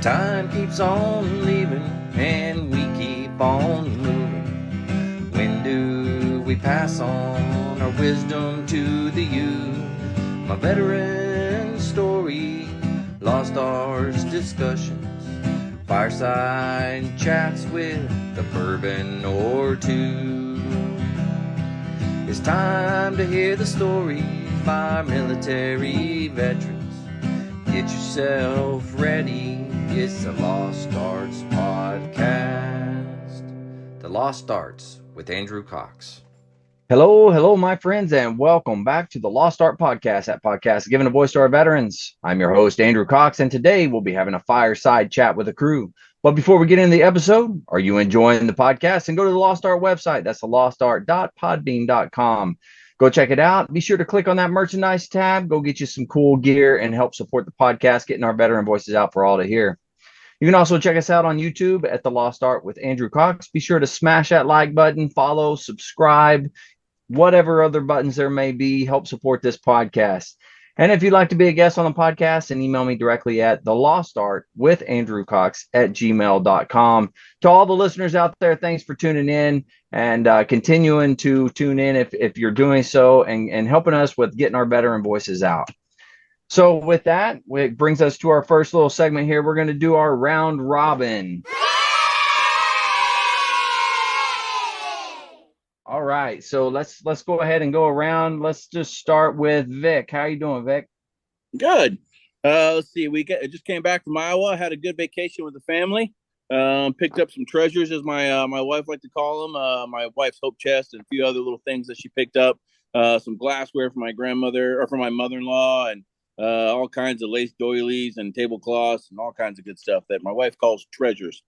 Time keeps on leaving and we keep on moving. When do we pass on our wisdom to the youth? My veteran story, lost arts discussions, fireside chats with a bourbon or two. It's time to hear the stories by military veterans. Get yourself ready. It's the Lost Arts Podcast. The Lost Arts with Andrew Cox. Hello, my friends, and welcome back to the Lost Art Podcast. That podcast giving a voice to our veterans. I'm your host, Andrew Cox, and today we'll be having a fireside chat with the crew. But before we get into the episode, are you enjoying the podcast? And go to the Lost Art website. That's the lostart.podbean.com. Go check it out. Be sure to click on that merchandise tab. Go get you some cool gear and help support the podcast, getting our veteran voices out for all to hear. You can also check us out on YouTube at The Lost Art with Andrew Cox. Be sure to smash that like button, follow, subscribe, whatever other buttons there may be. Help support this podcast. And if you'd like to be a guest on the podcast, then email me directly at thelostartwithandrewcox@gmail.com. To all the listeners out there, thanks for tuning in and continuing to tune in if you're doing so and helping us with getting our veteran voices out. So with that, it brings us to our first little segment here. We're going to do our round robin. All right, so let's go ahead and go around. Let's just start with Vic. How you doing, Vic? Good. Let's see. I just came back from Iowa. Had a good vacation with the family. Picked up some treasures, as my wife liked to call them. My wife's hope chest and a few other little things that she picked up. Some glassware for my grandmother or for my mother-in-law, and all kinds of lace doilies and tablecloths and all kinds of good stuff that my wife calls treasures.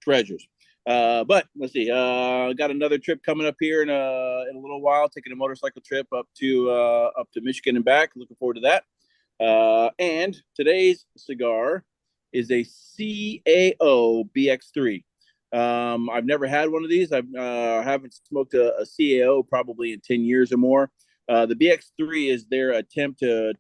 Treasures. But let's see. Got another trip coming up here in a little while. Taking a motorcycle trip up to Michigan and back. Looking forward to that. And today's cigar is a CAO BX3. I've never had one of these. I haven't smoked a CAO probably in 10 years or more. The BX3 is their attempt to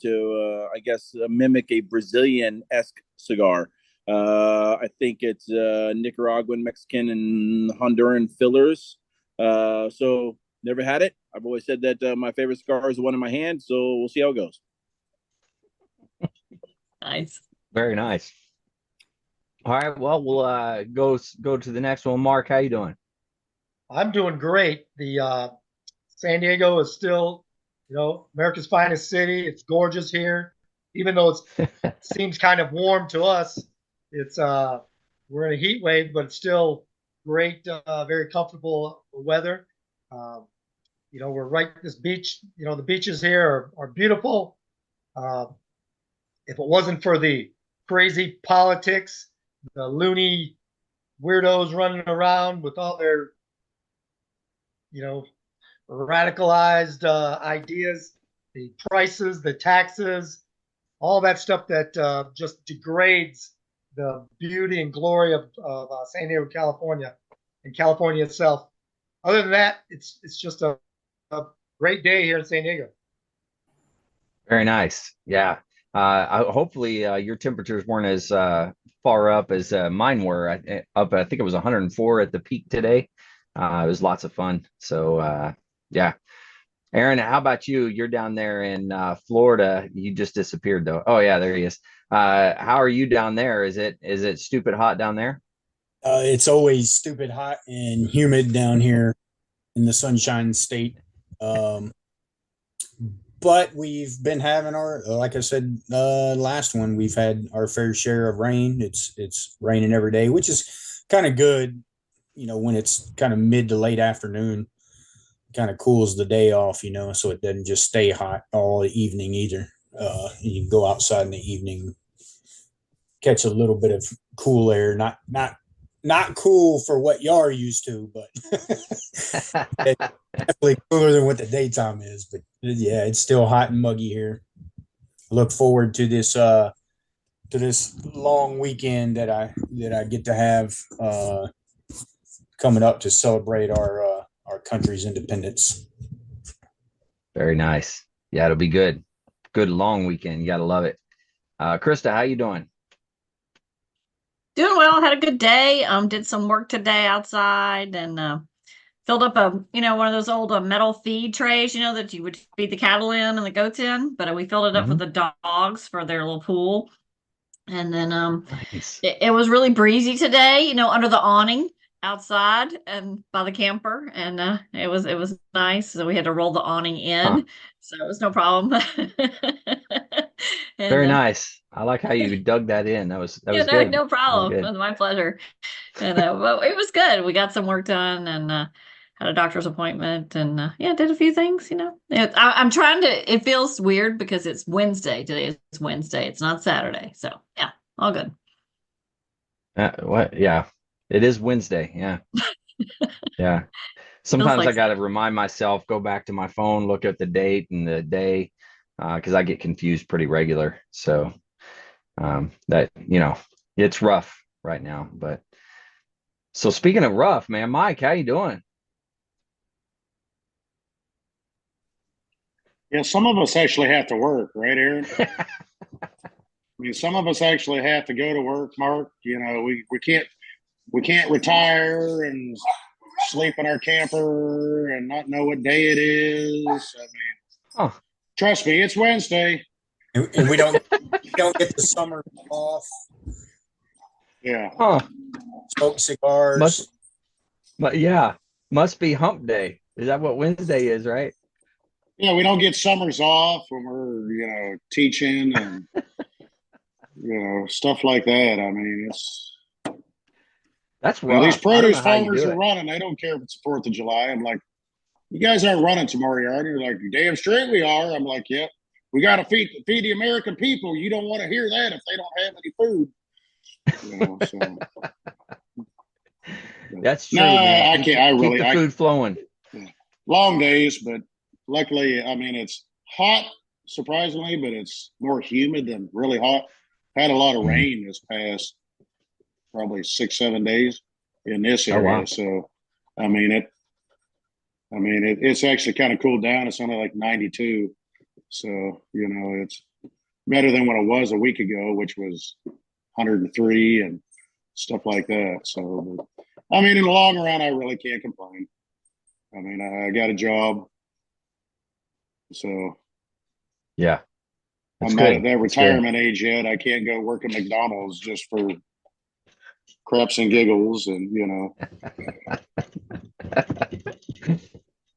I guess mimic a Brazilian-esque cigar. I think it's Nicaraguan, Mexican, and Honduran fillers. So never had it. I've always said that my favorite cigar is the one in my hand. So we'll see how it goes. Nice. Very nice. All right. Well, we'll go to the next one. Mark, how you doing? I'm doing great. The San Diego is still, America's finest city. It's gorgeous here, even though it seems kind of warm to us. It's we're in a heat wave, but it's still great, very comfortable weather. We're right at this beach. The beaches here are beautiful. If it wasn't for the crazy politics, the loony weirdos running around with all their, radicalized ideas, the prices, the taxes, all that stuff that just degrades the beauty and glory of San Diego, California, and California itself. Other than that, it's just a great day here in San Diego. Very nice. Yeah. Hopefully your temperatures weren't as far up as mine were. I think it was 104 at the peak today. It was lots of fun. So yeah. Aaron, how about you? You're down there in Florida. You just disappeared though. Oh yeah, there he is. How are you down there? Is it stupid hot down there? It's always stupid hot and humid down here in the Sunshine State. But we've been having like I said, last one, we've had our fair share of rain. It's raining every day, which is kind of good, when it's kind of mid to late afternoon. Kind of cools the day off, so it doesn't just stay hot all the evening either. You can go outside in the evening, catch a little bit of cool air, not cool for what y'all are used to, but definitely cooler than what the daytime is. But yeah, it's still hot and muggy here. Look forward to this long weekend that I get to have coming up to celebrate our country's independence. Very nice. Yeah, it'll be good. Good long weekend. You gotta love it. Krista, how you doing? Doing well. Had a good day. Did some work today outside and filled up one of those old metal feed trays, that you would feed the cattle in and the goats in. But we filled it up for Mhm. the dogs for their little pool. And then Nice. it was really breezy today, under the awning outside and by the camper, and it was nice. So we had to roll the awning Huh. in, so it was no problem. And Very nice. I like how you dug that in. That yeah, was no, good. no That was problem. It good. was my pleasure. And but it was good. We got some work done and had a doctor's appointment and yeah, did a few things. I'm trying to. It feels weird because it's Wednesday today. It's Wednesday. It's not Saturday. So yeah, all good. What? Yeah. It is Wednesday. Yeah. Yeah. Feels Sometimes like I got to remind myself, go back to my phone, look at the date and the day, because I get confused pretty regular. So that, it's rough right now. But so speaking of rough, man, Mike, how you doing? Yeah, some of us actually have to work, right, Aaron? I mean, some of us actually have to go to work, Mark. We can't retire and sleep in our camper and not know what day it is. I mean, Huh. trust me, it's Wednesday. And we don't get the summer off. Yeah. Huh. Smoke cigars. But yeah, must be hump day. Is that what Wednesday is, right? Yeah, we don't get summers off when we're, teaching and, stuff like that. I mean, That's these rough. I don't produce know how you farmers do are it. running. They don't care if it's the 4th of July. I'm like, you guys aren't running tomorrow, are you? You're like, you're damn straight we are. I'm like, yep. We got to feed the American people. You don't want to hear that if they don't have any food. That's true, No, man. I can't. Keep the food flowing. Long days, but luckily, I mean, it's hot, surprisingly, but it's more humid than really hot. Had a lot of rain this past probably 6-7 days in this Oh, area. wow. So, it's actually kind of cooled down. It's only like 92. So, it's better than what it was a week ago, which was 103 and stuff like that. So, but, in the long run, I really can't complain. I mean, I got a job. So, Yeah. That's I'm not good. at that retirement age yet. I can't go work at McDonald's just for craps and giggles and,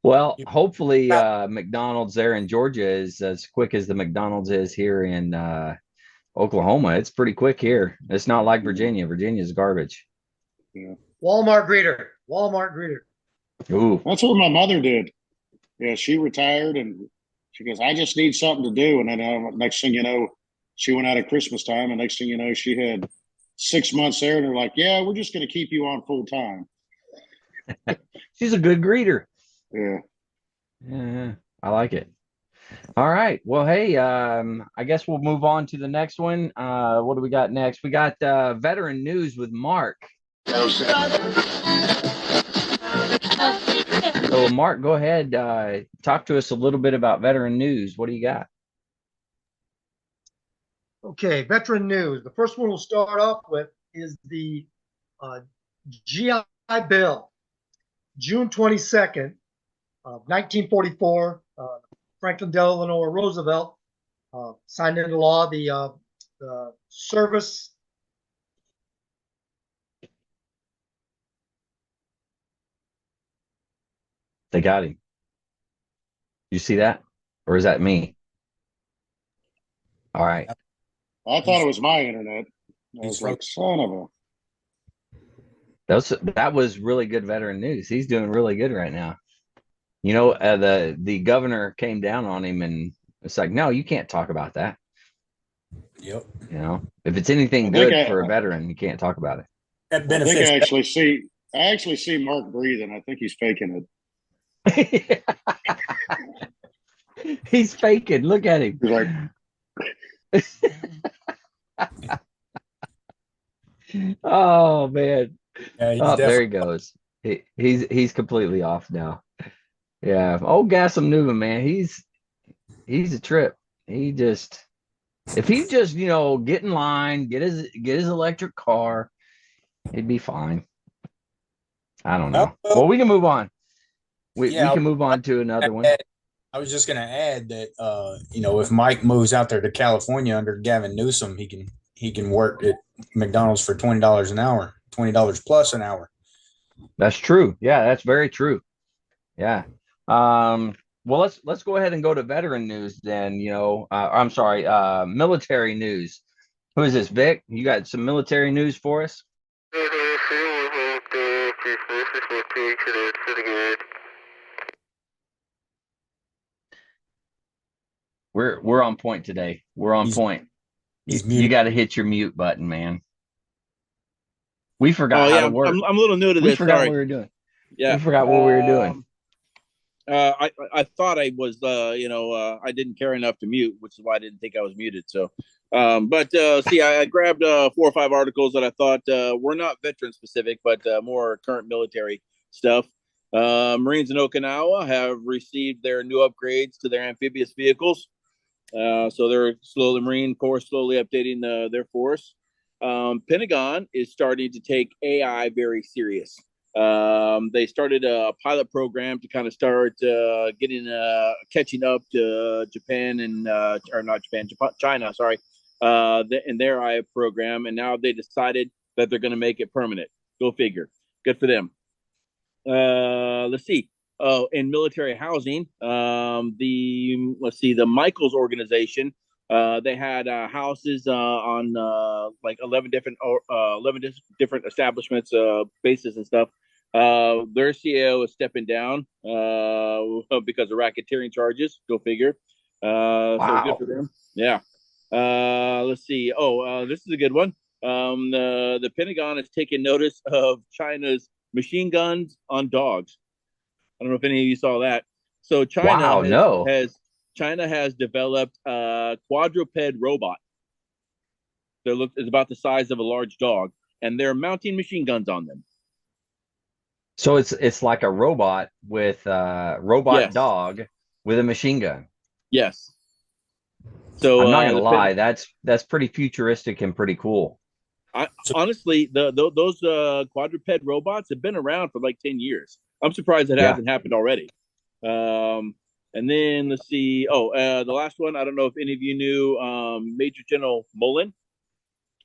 Well, hopefully McDonald's there in Georgia is as quick as the McDonald's is here in Oklahoma. It's pretty quick here. It's not like Virginia. Virginia's garbage. Yeah. Walmart greeter. Ooh. That's what my mother did. Yeah, she retired and she goes, I just need something to do. And then next thing you know, she went out at Christmas time. And next thing you know, she had 6 months there. And they're like, yeah, we're just going to keep you on full time. She's a good greeter. Yeah. Yeah, I like it. All right. Well, hey, I guess we'll move on to the next one. What do we got next? We got veteran news with Mark. So, Mark, go ahead. Talk to us a little bit about veteran news. What do you got? Okay, veteran news. The first one we'll start off with is the GI Bill, June 22nd, 1944. Franklin Delano Roosevelt signed into law the service. They got him. You see that? Or is that me? All right. I thought it was my internet. I was like, son of a. That was really good veteran news. He's doing really good right now. The governor came down on him and it's like, no, you can't talk about that. Yep. If it's anything good for a veteran, you can't talk about it. That benefits. I actually see Mark breathing. I think he's faking it. He's faking. Look at him. He's like, oh man. Yeah, there he goes. He's completely off now. Yeah. Oh, Gassam Newman, man. He's a trip. If he just, get in line, get his electric car, He'd be fine. I don't Oh, know. Well, we can move on. We yeah, can move on to another one. I was just going to add that if Mike moves out there to California under Gavin Newsom, he can work at McDonald's for $20 an hour, $20 plus an hour. That's true. Yeah, that's very true. Yeah. Well, let's go ahead and go to veteran news then. I'm sorry, military news. Who is this, Vic? You got some military news for us? We're on point today. We're on point. You got to hit your mute button, man. We forgot how to work. I'm a little new to this. We forgot Sorry. what we were doing. Yeah, we forgot what we were doing. I thought I was, I didn't care enough to mute, which is why I didn't think I was muted. So, I grabbed 4 or 5 articles that I thought were not veteran specific, but more current military stuff. Marines in Okinawa have received their new upgrades to their amphibious vehicles. So they're Marine Corps slowly updating their force. Pentagon is starting to take AI very serious. They started a pilot program to kind of start catching up to Japan and China. Sorry, in their AI program, and now they decided that they're going to make it permanent. Go figure. Good for them. Let's see. Oh, in military housing, the Michaels organization, they had houses on like 11 different establishments, bases and stuff. Their CEO is stepping down because of racketeering charges. Go figure. Wow. So good for them. Yeah. Let's see. This is a good one. The Pentagon has taken notice of China's machine guns on dogs. I don't know if any of you saw that. So China has developed a quadruped robot. It's about the size of a large dog, and they're mounting machine guns on them. So it's like a robot with Yes. dog with a machine gun. Yes. So I'm not gonna lie, that's pretty futuristic and pretty cool. Honestly, those quadruped robots have been around for like 10 years. I'm surprised it hasn't happened already. And then let's see. The last one. I don't know if any of you knew Major General Mullen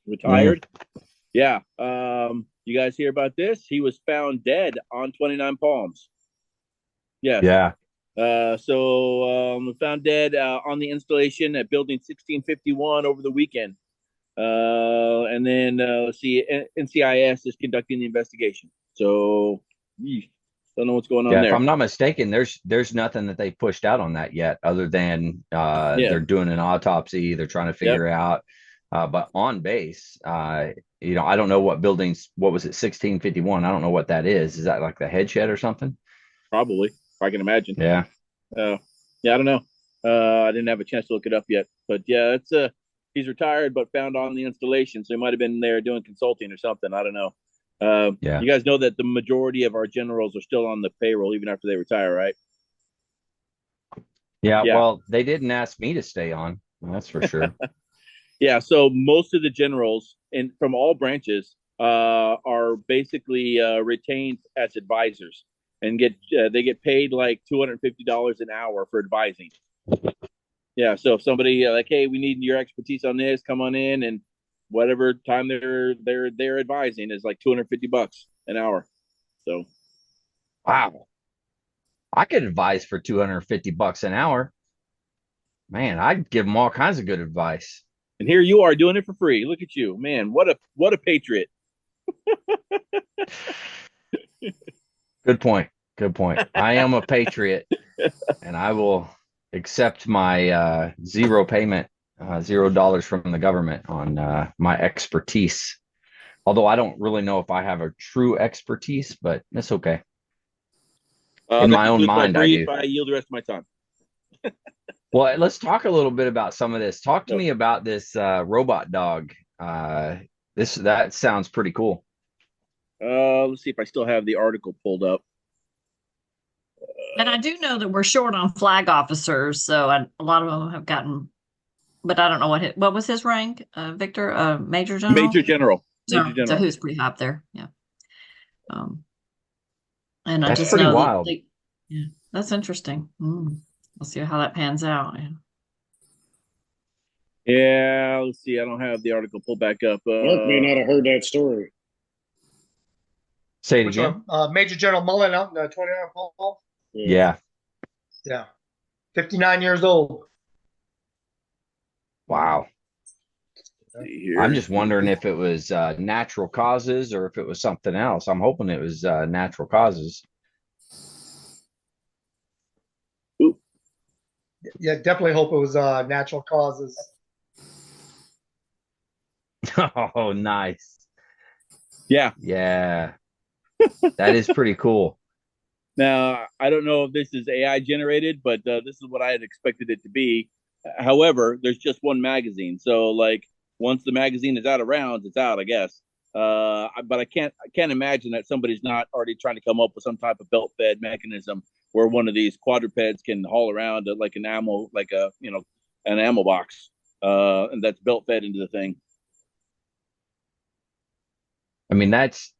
retired. Yeah. You guys hear about this? He was found dead on 29 Palms. Yes. Yeah. Found dead on the installation at Building 1651 over the weekend. And then let's see, NCIS is conducting the investigation. So, don't know what's going on there. If I'm not mistaken, there's nothing that they pushed out on that yet, other than they're doing an autopsy. They're trying to figure out. But on base, I don't know what buildings. What was it? 1651. I don't know what that is. Is that like the head shed or something? Probably, if I can imagine. Yeah. I don't know. I didn't have a chance to look it up yet, but yeah, it's he's retired, but found on the installation, so he might have been there doing consulting or something. I don't know. You guys know that the majority of our generals are still on the payroll even after they retire, right? Yeah. Well, they didn't ask me to stay on. That's for sure. Yeah. So most of the generals from all branches are basically retained as advisors and they get paid like $250 an hour for advising. Yeah. So if somebody like, hey, we need your expertise on this, come on in, and whatever time they're advising is like $250 an hour. So, wow, I could advise for $250 an hour. Man, I'd give them all kinds of good advice. And here you are doing it for free. Look at you, man! What a patriot. Good point. Good point. I am a patriot, and I will accept my zero payment. $0 from the government on my expertise. Although I don't really know if I have a true expertise, but that's okay. In my own mind, I do. I yield the rest of my time. Well, let's talk a little bit about some of this. Talk to me about this robot dog. That sounds pretty cool. Let's see if I still have the article pulled up. And I do know that we're short on flag officers, so a lot of them have gotten. But I don't know what was his rank, Victor? Major General? Major General. Major General. who's pretty high up there. Yeah. And I That's just pretty know that wild. yeah, that's interesting. We'll see how that pans out. Yeah. Yeah, let's see. I don't have the article pulled back up. Mark may not have heard that story. Say it Which again. one? Major General Mullen out in the 29 Paul. Yeah. Yeah. 59 years old. Wow. See here. I'm just wondering if it was natural causes or if it was something else. I'm hoping it was natural causes. Yeah, definitely hope it was natural causes. Oh, nice. Yeah. Yeah. That is pretty cool. Now, I don't know if this is AI generated, but this is what I had expected it to be. However, there's just one magazine, so like once the magazine is out of rounds, it's out, I guess. But I can't imagine that somebody's not already trying to come up with some type of belt fed mechanism where one of these quadrupeds can haul around like an ammo, like an ammo box, and that's belt fed into the thing. I mean, that's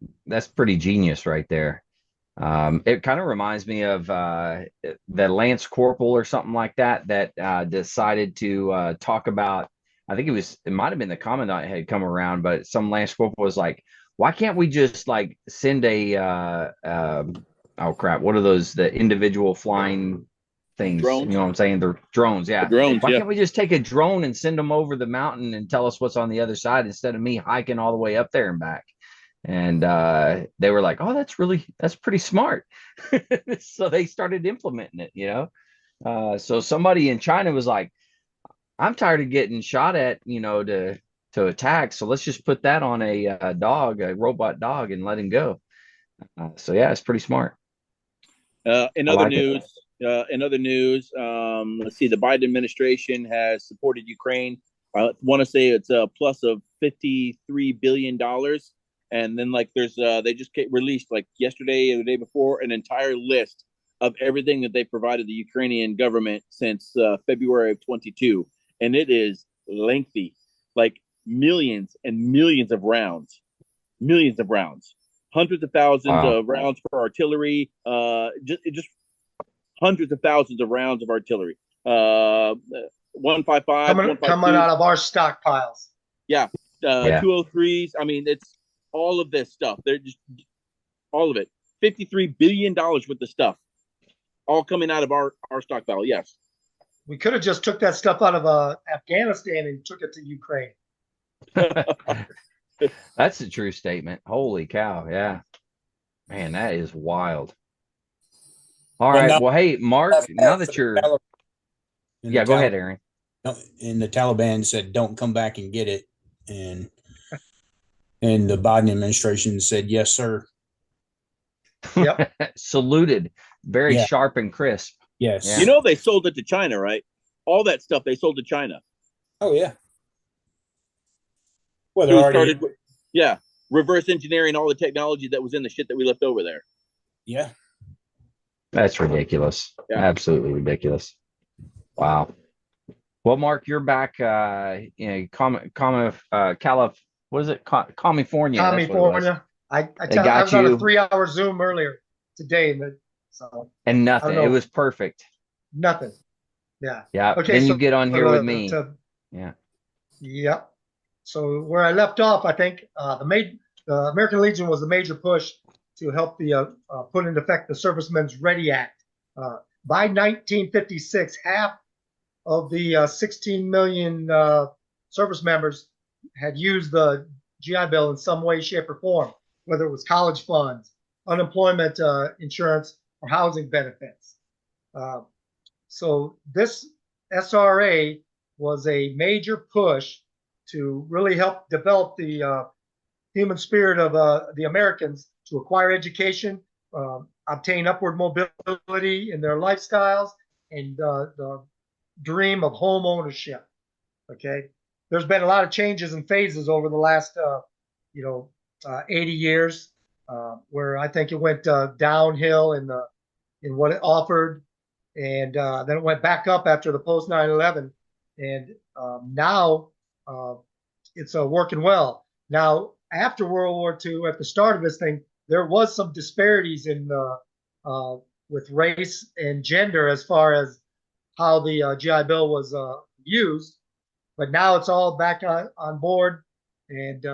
pretty genius right there. It kind of reminds me of the Lance Corporal or something like that decided to talk about. I think it might have been the commandant had come around, but some Lance Corporal was like, "Why can't we just like send a oh crap, what are those? The individual flying things? Drones? You know what I'm saying? The drones, yeah. The drones, Why yeah. can't we just take a drone and send them over the mountain and tell us what's on the other side instead of me hiking all the way up there and back?" And they were like, "Oh, that's pretty smart." So they started implementing it, you know. So somebody in China was like, "I'm tired of getting shot at, to attack. So let's just put that on a robot dog, and let him go." So yeah, it's pretty smart. In I other like it. news, let's see. The Biden administration has supported Ukraine. I want to say it's a plus of $53 billion. And then like there's they just released like yesterday or the day before an entire list of everything that they provided the Ukrainian government since February of 22, and it is lengthy, like millions and millions of rounds, hundreds of thousands Wow. of rounds for artillery, just hundreds of thousands of rounds of artillery. 155 coming out of our stockpiles. Yeah. Yeah. 203s. I mean, it's all of this stuff. They're just all of it. $53 billion worth of stuff, all coming out of our stockpile. Yes. We could have just took that stuff out of Afghanistan and took it to Ukraine. That's a true statement. Holy cow. Yeah. Man, that is wild. All Well, right. now- Well, hey, Mark, now that you're And the go ahead, Aaron. And the Taliban said, "Don't come back and get it," and the Biden administration said, "Yes, sir." Yep. Saluted. Very Yeah. sharp and crisp. Yes. Yeah. You know, they sold it to China, right? All that stuff they sold to China. Oh yeah. Well, Who they're already. started, reverse engineering all the technology that was in the shit that we left over there. Yeah. That's ridiculous. Yeah. Absolutely ridiculous. Wow. Well, Mark, you're back what is it? California. That's what it was. California. I got was on you. a 3-hour Zoom earlier today, so And nothing. I don't It know. was perfect. nothing. Yeah. Yeah. Okay. Then so you get on here with me. Yeah. Yeah. Yep. So where I left off, I think the American Legion was the major push to help the put into effect the Servicemen's Ready Act. By 1956, half of the 16 million service members had used the GI Bill in some way, shape, or form, whether it was college funds, unemployment insurance, or housing benefits. So this SRA was a major push to really help develop the human spirit of the Americans to acquire education, obtain upward mobility in their lifestyles, and the dream of home ownership. Okay, there's been a lot of changes and phases over the last 80 years, where I think it went downhill in what it offered, and then it went back up after the post 9/11, and now it's working well. Now after World War II, at the start of this thing, there was some disparities in with race and gender as far as how the GI Bill was used. But now it's all back on board, and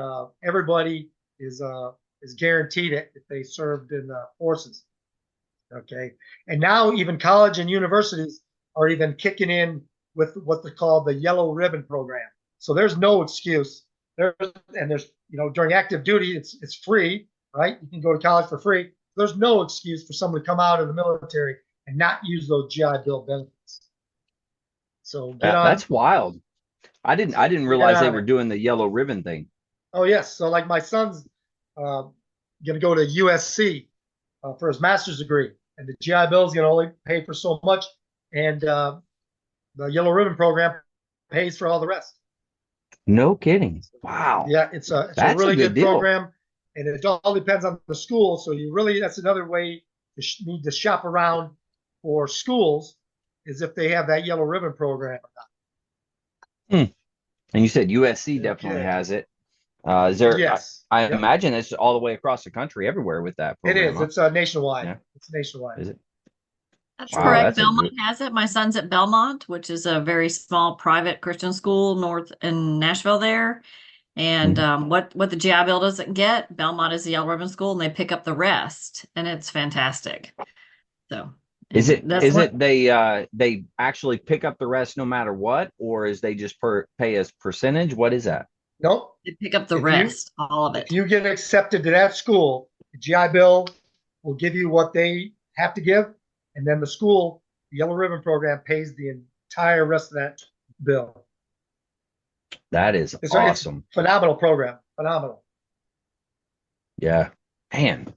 everybody is guaranteed it if they served in the forces. Okay, and now even college and universities are even kicking in with what they call the Yellow Ribbon Program. So there's no excuse. There's during active duty it's free, right? You can go to college for free. There's no excuse for someone to come out of the military and not use those GI Bill benefits. So that's wild. I didn't realize they were doing the yellow ribbon thing. Oh yes, so like my son's going to go to USC for his master's degree, and the GI Bill is going to only pay for so much, and the Yellow Ribbon Program pays for all the rest. No kidding. Wow. Yeah, it's a really good program, and it all depends on the school. So that's another way you need to shop around for schools, is if they have that Yellow Ribbon Program or not. And you said USC definitely has it. Is there? Yes. I imagine it's all the way across the country, everywhere with that program. It is. Huh? It's nationwide. Yeah. It's nationwide. Is it? That's correct. Belmont has it. My son's at Belmont, which is a very small private Christian school north in Nashville there. And what the GI Bill doesn't get, Belmont is the Yellow Ribbon School, and they pick up the rest, and it's fantastic. So. Is it they actually pick up the rest no matter what, or is they just pay as percentage? What is that? Nope. They pick up the rest, all of it. If you get accepted to that school, the GI Bill will give you what they have to give, and then the school, the Yellow Ribbon Program, pays the entire rest of that bill. That is awesome. It's phenomenal program. Phenomenal. Yeah. Man.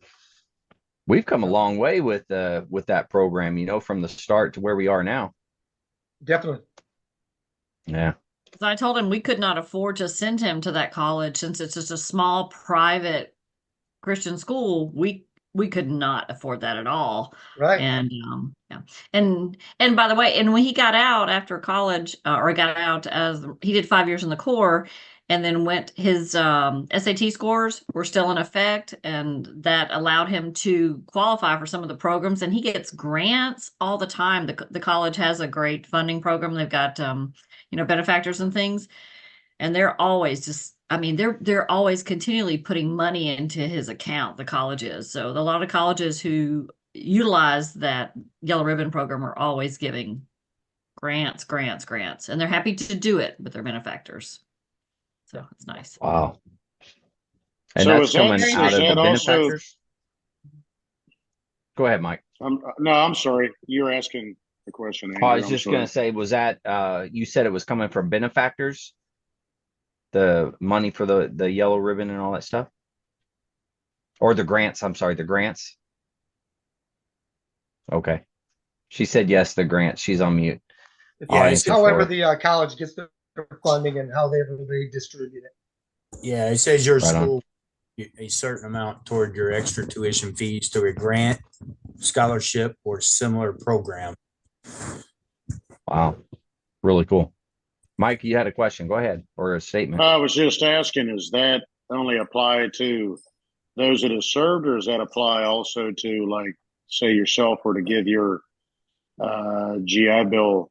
We've come a long way with that program, from the start to where we are now. Definitely. Yeah. So I told him we could not afford to send him to that college since it's just a small private Christian school. We could not afford that at all. Right. And and by the way, and when he got out after college, or got out as he did 5 years in the Corps, and then his SAT scores were still in effect, and that allowed him to qualify for some of the programs, and he gets grants all the time. The college has a great funding program. They've got benefactors and things, and they're always they're always continually putting money into his account, the college is. So a lot of colleges who utilize that Yellow Ribbon Program are always giving grants, and they're happy to do it with their benefactors. So it's nice. Wow. And so that's coming out of the benefactors? Go ahead, Mike. No, I'm sorry. You're asking the question. Andrew. I was just going to say, was that, you said it was coming from benefactors? The money for the Yellow Ribbon and all that stuff? Or the grants? I'm sorry, the grants? Okay. She said yes, the grants. She's on mute. However the college gets their funding and how they distribute it. Yeah, it says your school a certain amount toward your extra tuition fees through a grant, scholarship, or similar program. Wow. Really cool. Mike, you had a question. Go ahead, or a statement. I was just asking, is that only apply to those that have served, or does that apply also to, like, say yourself were to give your GI Bill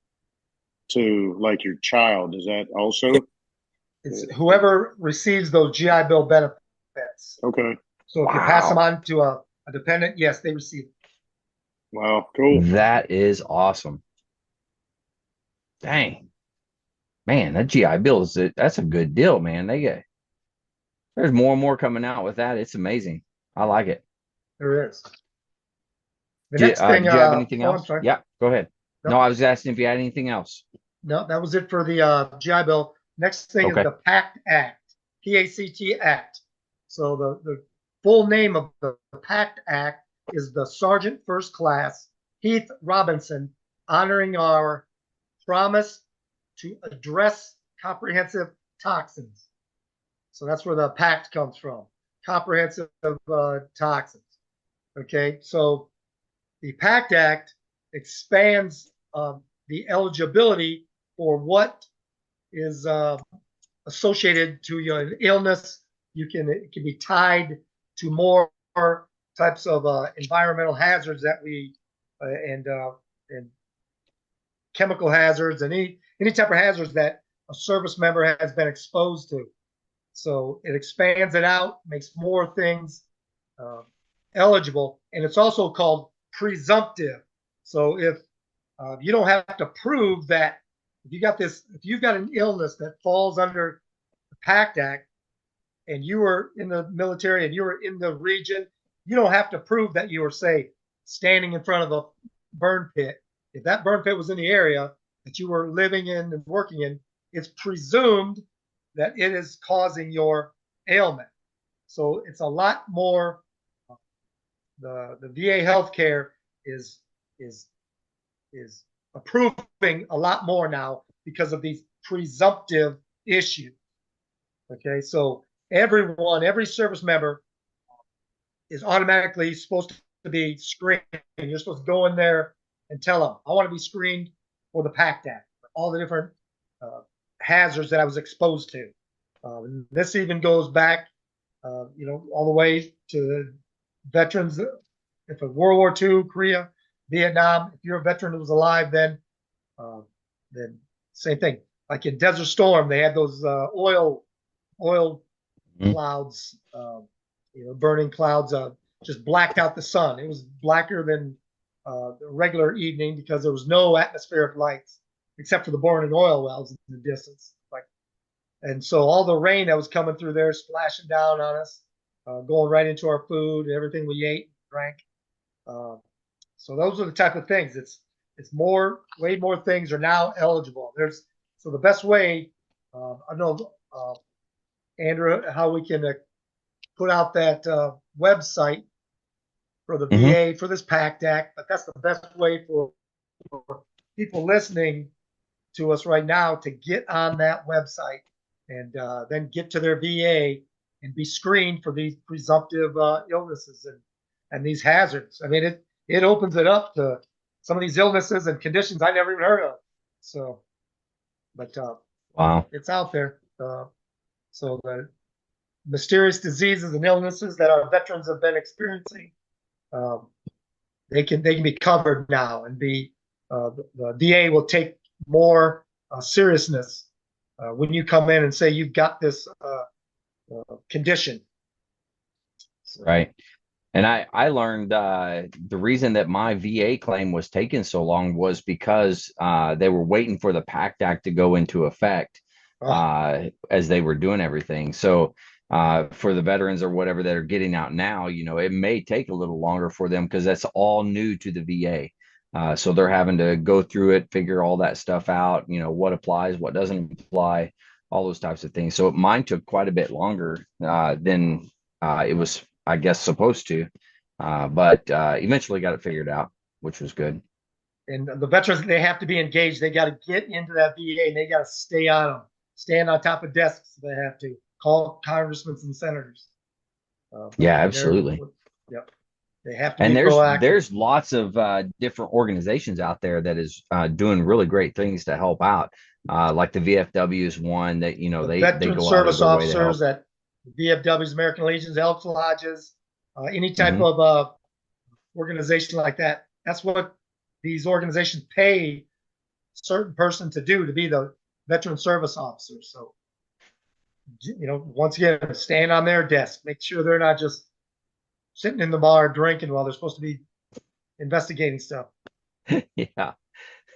to, like, your child? Is that also? It's whoever receives those GI Bill benefits. Okay. So if you pass them on to a dependent, yes, they receive it. Wow, cool. That is awesome. Dang. Man, that GI Bill that's a good deal, man. There's more and more coming out with that. It's amazing. I like it. There is. The next thing, do you have anything else? I'm Yeah, go ahead. No, I was asking if you had anything else. No, that was it for the GI Bill. Next thing is the PACT Act, PACT Act. So the full name of the PACT Act is the Sergeant First Class Heath Robinson, honoring our promise to address comprehensive toxins. So that's where the PACT comes from, comprehensive toxins. Okay, so the PACT Act expands the eligibility for what is associated to an illness it can be tied to more types of environmental hazards that we and chemical hazards and any type of hazards that a service member has been exposed to. So it expands it out, makes more things eligible, and it's also called presumptive. So if you don't have to prove that if you've got an illness that falls under the PACT Act, and you were in the military and you were in the region, you don't have to prove that you were, say, standing in front of a burn pit. If that burn pit was in the area that you were living in and working in, it's presumed that it is causing your ailment. So it's a lot more. The VA healthcare is approving a lot more now because of these presumptive issues. Okay, so every service member is automatically supposed to be screened. You're supposed to go in there and tell them, I want to be screened for the PACT Act, for all the different hazards that I was exposed to. This even goes back, all the way to veterans. If a World War II, Korea, Vietnam, if you're a veteran who was alive then same thing. Like in Desert Storm, they had those oil clouds, burning clouds, just blacked out the sun. It was blacker than the regular evening because there was no atmospheric lights except for the burning oil wells in the distance. And so all the rain that was coming through there, splashing down on us, going right into our food, everything we ate, drank. So those are the type of things. It's way more things are now eligible. So the best way, I know, Andrew, how we can put out that website for the VA for this PACT Act, but that's the best way for people listening to us right now to get on that website and then get to their VA and be screened for these presumptive illnesses and these hazards. I mean, it opens it up to some of these illnesses and conditions I never even heard of. So, but wow, it's out there. So the mysterious diseases and illnesses that our veterans have been experiencing, they can be covered now and be the VA will take more seriousness when you come in and say you've got this condition. So. Right. And I learned the reason that my VA claim was taking so long was because they were waiting for the PACT Act to go into effect as they were doing everything. So for the veterans or whatever that are getting out now, it may take a little longer for them because that's all new to the VA. So they're having to go through it, figure all that stuff out, what applies, what doesn't apply, all those types of things. So mine took quite a bit longer than it was, I guess, supposed to, but eventually got it figured out, which was good. And the veterans, they have to be engaged. They got to get into that VA and they got to stay on them, stand on top of desks. They have to call congressmen and senators. Yeah, absolutely. Yep. They have to and be proactive. There's lots of different organizations out there that is doing really great things to help out. Like the VFW is one that, they go service out of their way to help. officers at VFWs, American Legions, Elks Lodges, any type of organization like that. That's what these organizations pay a certain person to do, to be the veteran service officer. So, once again, stand on their desk, make sure they're not just sitting in the bar drinking while they're supposed to be investigating stuff. Yeah,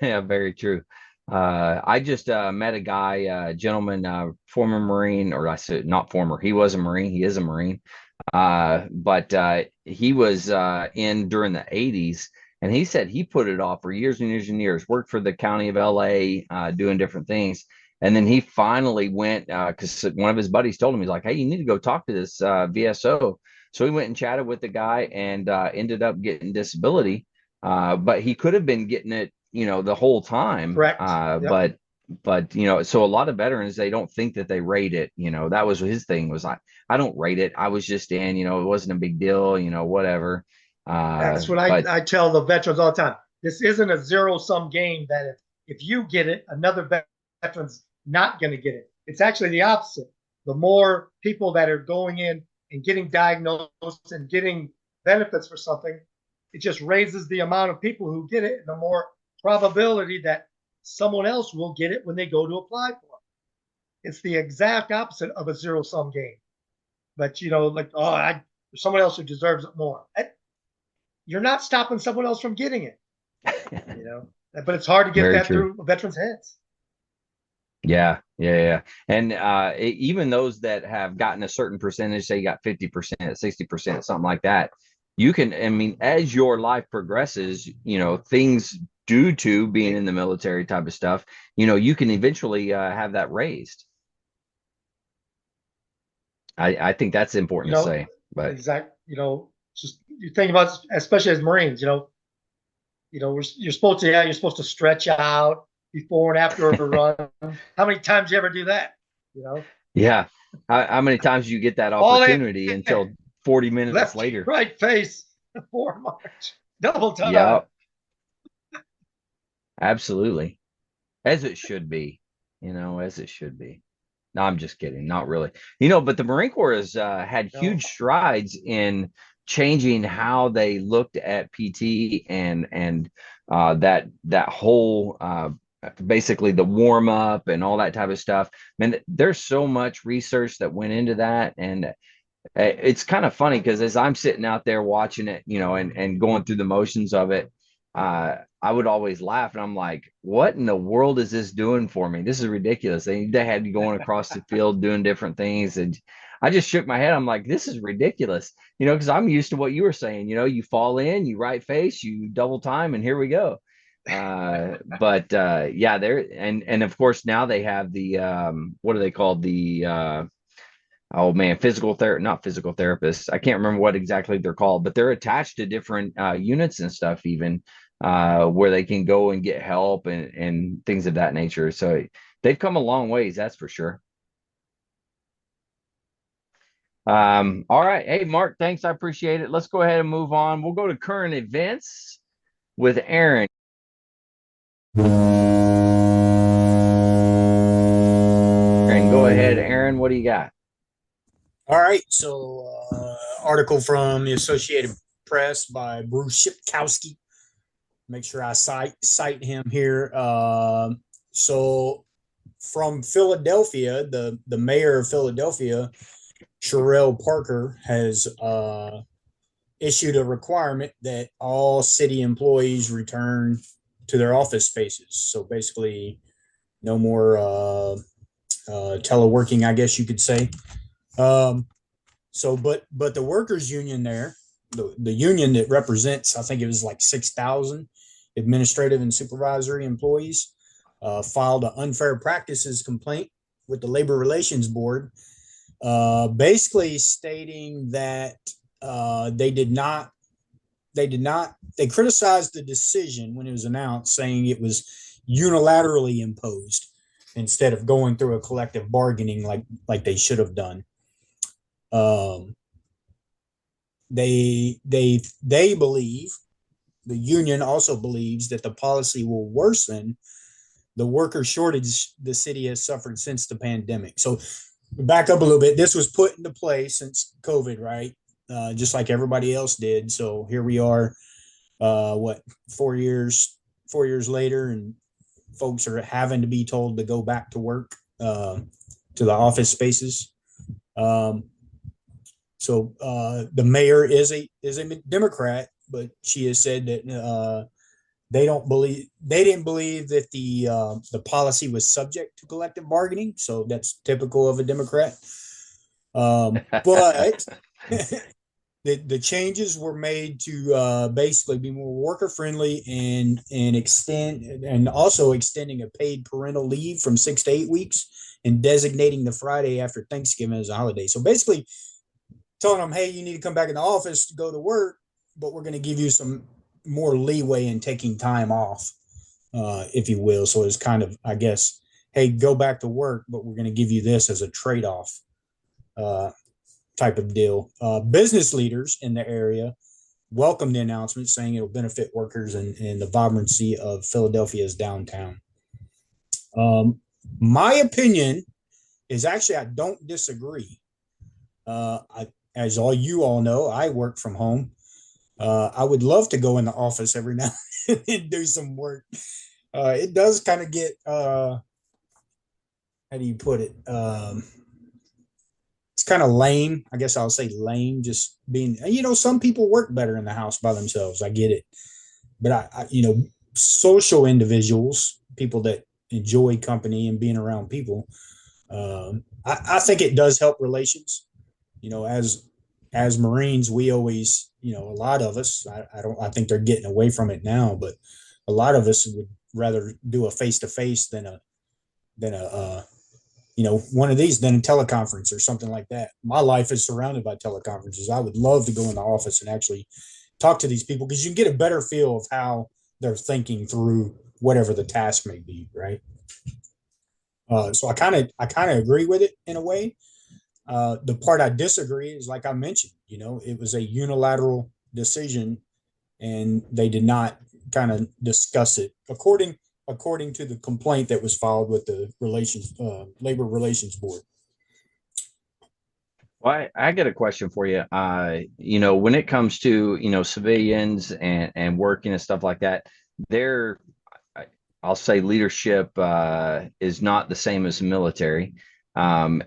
very true. I just met a guy, gentleman, former Marine, or I said not former. He was a Marine. He is a Marine. But he was in during the 80s, and he said he put it off for years and years and years. Worked for the county of LA, doing different things, and then he finally went because one of his buddies told him, he's like, "Hey, you need to go talk to this VSO." So he went and chatted with the guy and ended up getting disability. But he could have been getting it, the whole time. Correct. Yep. But so a lot of veterans, they don't think that they rate it. That was his thing, was I don't rate it. I was just in, it wasn't a big deal, whatever. That's what I tell the veterans all the time. This isn't a zero-sum game that if you get it, another veteran's not going to get it. It's actually the opposite. the more people that are going in and getting diagnosed and getting benefits for something, it just raises the amount of people who get it and the more probability that someone else will get it when they go to apply for it. It's the exact opposite of a zero-sum game. But, like, there's someone else who deserves it more. You're not stopping someone else from getting it, But it's hard to get that through veterans' heads. Yeah. And even those that have gotten a certain percentage, say you got 50%, 60%, something like that, you can, as your life progresses, things due to being in the military type of stuff, you can eventually have that raised. I think that's important to say. But exactly, just you think about, especially as Marines, you're supposed to stretch out before and after a run. How many times do you ever do that? Yeah. How many times do you get that opportunity until 40 minutes left, later? Right face, forward march, double time. Yeah. Absolutely. As it should be, as it should be. No, I'm just kidding. Not really. But the Marine Corps has had huge strides in changing how they looked at PT and that whole basically the warm up and all that type of stuff. There's so much research that went into that, and it's kind of funny because as I'm sitting out there watching it, and going through the motions of it, I would always laugh, and I'm like, what in the world is this doing for me? This is ridiculous. They had me going across the field doing different things, and I just shook my head. I'm like, this is ridiculous, because I'm used to what you were saying. You fall in, you right face, you double time, and here we go. But yeah, there, and of course now they have the what are they called, the physical therapy, not physical therapists. I can't remember what exactly they're called, but they're attached to different units and stuff, even where they can go and get help and things of that nature. So they've come a long ways, that's for sure. All right. Hey, Mark, thanks. I appreciate it. Let's go ahead and move on. We'll go to current events with Aaron. Aaron, go ahead, Aaron. What do you got? All right. So, article from the Associated Press by Bruce Shipkowski. Make sure I cite him here. So, from Philadelphia, the mayor of Philadelphia, Sherelle Parker, has issued a requirement that all city employees return to their office spaces. So basically, no more teleworking, I guess you could say. But the workers' union there, the union that represents, I think it was like 6,000 administrative and supervisory employees, filed an unfair practices complaint with the Labor Relations Board, basically stating that they criticized the decision when it was announced, saying it was unilaterally imposed instead of going through a collective bargaining like they should have done. They believe, the union also believes, that the policy will worsen the worker shortage the city has suffered since the pandemic. So back up a little bit. This was put into place since COVID, right? Just like everybody else did. So here we are, 4 years later, and folks are having to be told to go back to work, to the office spaces. So the mayor is a Democrat, but she has said that they didn't believe that the policy was subject to collective bargaining. So that's typical of a Democrat. But the changes were made to basically be more worker friendly and extend, and also extending a paid parental leave from 6 to 8 weeks and designating the Friday after Thanksgiving as a holiday. So basically telling them, hey, you need to come back in the office to go to work, but we're going to give you some more leeway in taking time off, if you will. So it's kind of, I guess, hey, go back to work, but we're going to give you this as a trade-off type of deal. Business leaders in the area welcomed the announcement, saying it'll benefit workers and the vibrancy of Philadelphia's downtown. My opinion is actually I don't disagree. As all you all know, I work from home. I would love to go in the office every now and then and do some work. It does kind of get how do you put it? It's kind of lame. I guess I'll say lame. Just being, some people work better in the house by themselves. I get it, but social individuals, people that enjoy company and being around people. I think it does help relations. As Marines, we always, a lot of us, I think they're getting away from it now, but a lot of us would rather do a face-to-face than a one of these than a teleconference or something like that. My life is surrounded by teleconferences. I would love to go in the office and actually talk to these people because you get a better feel of how they're thinking through whatever the task may be, right? So I kind of agree with it in a way. The part I disagree is, like I mentioned, it was a unilateral decision, and they did not kind of discuss it according to the complaint that was filed with the Labor Relations Board. Well, I got a question for you. When it comes to, civilians and working and stuff like that, I'll say leadership is not the same as the military. My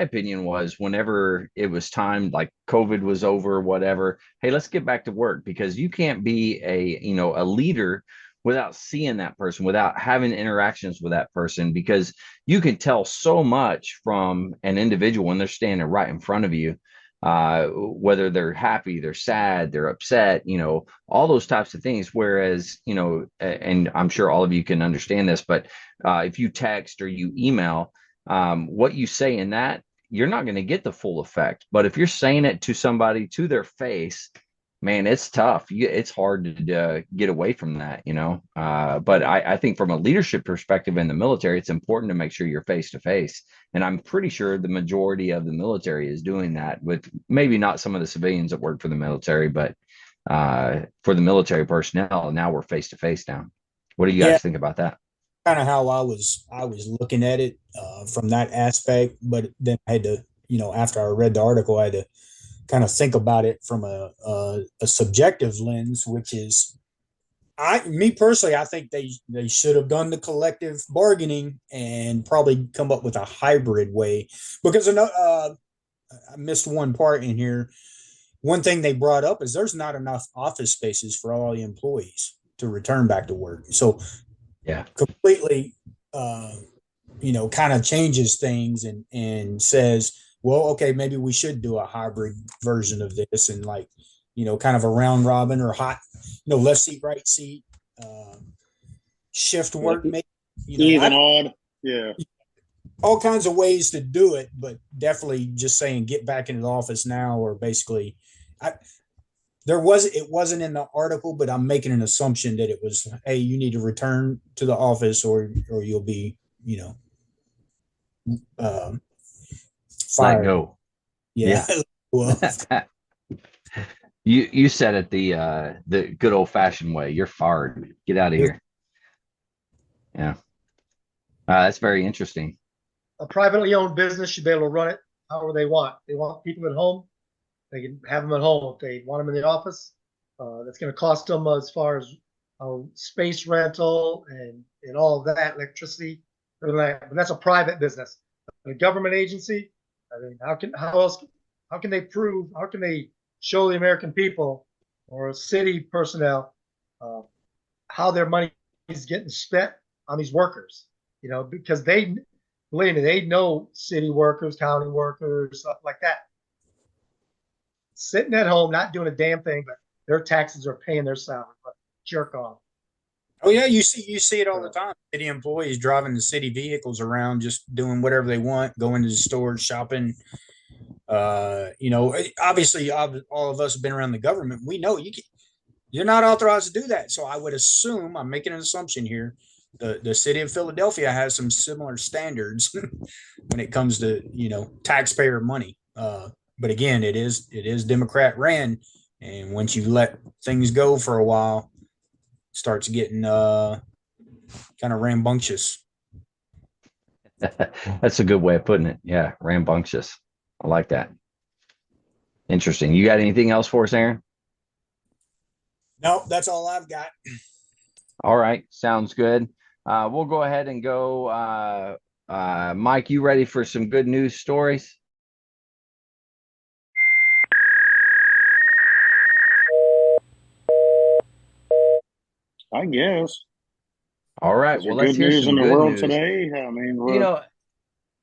opinion was whenever it was time, like COVID was over, whatever, hey, let's get back to work, because you can't be a leader without seeing that person, without having interactions with that person, because you can tell so much from an individual when they're standing right in front of you, whether they're happy, they're sad, they're upset, all those types of things. Whereas, and I'm sure all of you can understand this, but if you text or you email, what you say in that, you're not going to get the full effect. But if you're saying it to somebody to their face, man, it's tough. It's hard to get away from that, but I think from a leadership perspective in the military, it's important to make sure you're face to face. And I'm pretty sure the majority of the military is doing that, with maybe not some of the civilians that work for the military, but for the military personnel, now we're face to face now. What do you guys think about that? Kind of how I was looking at it from that aspect, but then I had to, after I read the article, I had to kind of think about it from a subjective lens, which is, me personally, I think they should have done the collective bargaining and probably come up with a hybrid way, because I missed one part in here. One thing they brought up is there's not enough office spaces for all the employees to return back to work. So yeah, completely, kind of changes things and says, well, okay, maybe we should do a hybrid version of this, and kind of a round robin or hot, left seat, right seat, shift work, maybe, even odd. Yeah. All kinds of ways to do it, but definitely just saying get back into the office now, or basically it wasn't in the article, but I'm making an assumption that it was, hey, you need to return to the office or you'll be, fired. Let go. Yeah. Well, you said it the good old fashioned way. You're fired. Get out of here. Yeah. That's very interesting. A privately owned business should be able to run it however they want. They want people at home, they can have them at home. If they want them in the office, that's going to cost them as far as space rental and all of that, electricity, everything like that. But that's a private business. A government agency, I mean, how can they show the American people or city personnel how their money is getting spent on these workers? Because believe me, they know city workers, county workers, stuff like that, sitting at home, not doing a damn thing, but their taxes are paying their salary. But jerk off. Oh yeah, you see it all the time. City employees driving the city vehicles around, just doing whatever they want, going to the stores, shopping. Obviously, all of us have been around the government. We know you're not authorized to do that. So I would assume, I'm making an assumption here, the city of Philadelphia has some similar standards when it comes to taxpayer money. But again, it is Democrat ran, and once you let things go for a while, it starts getting kind of rambunctious. That's a good way of putting it. Yeah, rambunctious. I like that. Interesting. You got anything else for us, Aaron? Nope, that's all I've got. All right, sounds good. We'll go ahead and go. Mike, you ready for some good news stories? I guess. All right. Is there Well, let's good hear news in some the good world news. today? I mean,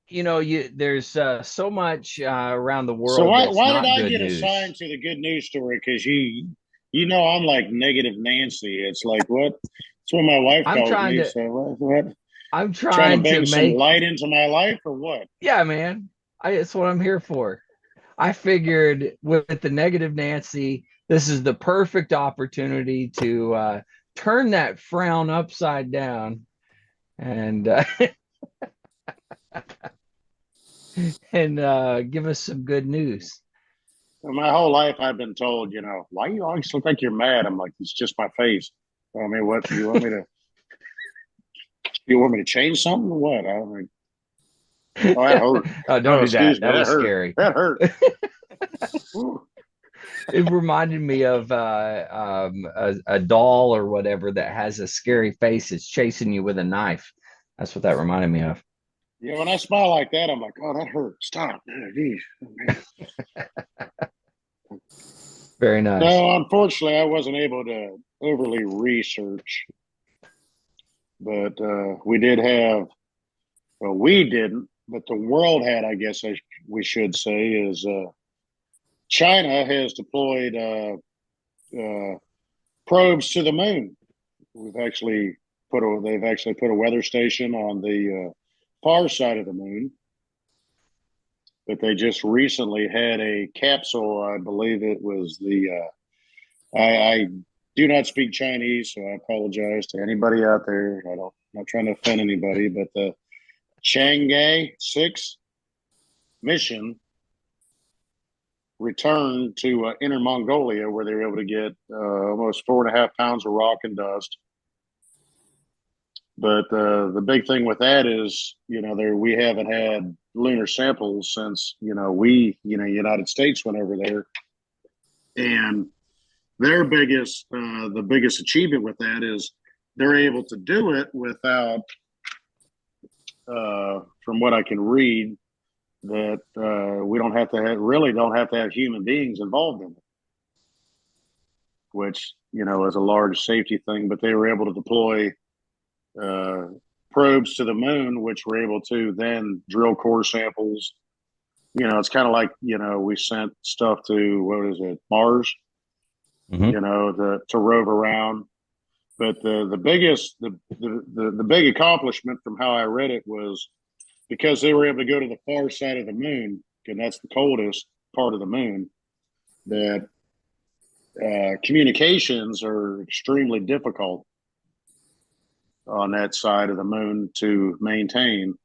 You know, there's so much around the so world why that's why did not I good get news. assigned to the good news story? Because you know I'm like negative Nancy. It's like what? It's what my wife I'm calls trying me. to. So what? I'm Trying to trying to bring some make. light into my life or what? Yeah, man. It's what I'm here for. I figured with the negative Nancy, this is the perfect opportunity to turn that frown upside down and and give us some good news. My whole life I've been told, why you always look like you're mad? I'm like, it's just my face. I mean, what you want me to? You want me to change something or what? I mean, oh, that hurt. Oh, don't Oh, do that. excuse me, That that was hurt. scary. That hurt. Ooh. It reminded me of a doll or whatever that has a scary face. It's chasing you with a knife. That's what that reminded me of. Yeah, when I smile like that, I'm like, oh, that hurt. Stop. Geez. Very nice. No, unfortunately, I wasn't able to overly research, but we did have. Well, we didn't, but the world had. I guess we should say is China has deployed probes to the moon. They've actually put a weather station on the far side of the moon, but they just recently had a capsule. I believe it was I do not speak Chinese, so I apologize to anybody out there. I'm not trying to offend anybody, but the Chang'e 6 mission returned to Inner Mongolia, where they were able to get almost 4.5 pounds of rock and dust. But the big thing with that is, we haven't had lunar samples since, United States went over there. And their the biggest achievement with that is they're able to do it without, from what I can read, that we don't have to have human beings involved in it, which, is a large safety thing. But they were able to deploy probes to the moon, which were able to then drill core samples. It's kind of like, we sent stuff to, what is it, Mars, Mhm. to rove around. But the big accomplishment from how I read it was because they were able to go to the far side of the moon, and that's the coldest part of the moon, that communications are extremely difficult on that side of the moon to maintain.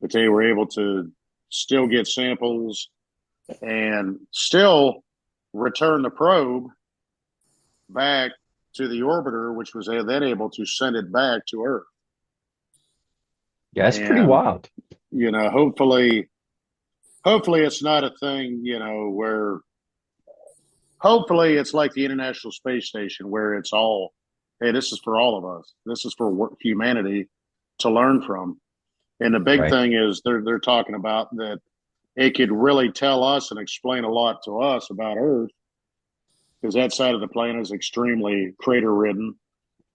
But they were able to still get samples and still return the probe back to the orbiter, which was then able to send it back to Earth. Yeah, it's pretty And, wild. hopefully it's not a thing, where hopefully it's like the International Space Station, where it's all, hey, this is for all of us. This is for humanity to learn from. And the big Right. thing is they're talking about that it could really tell us and explain a lot to us about Earth, because that side of the planet is extremely crater ridden,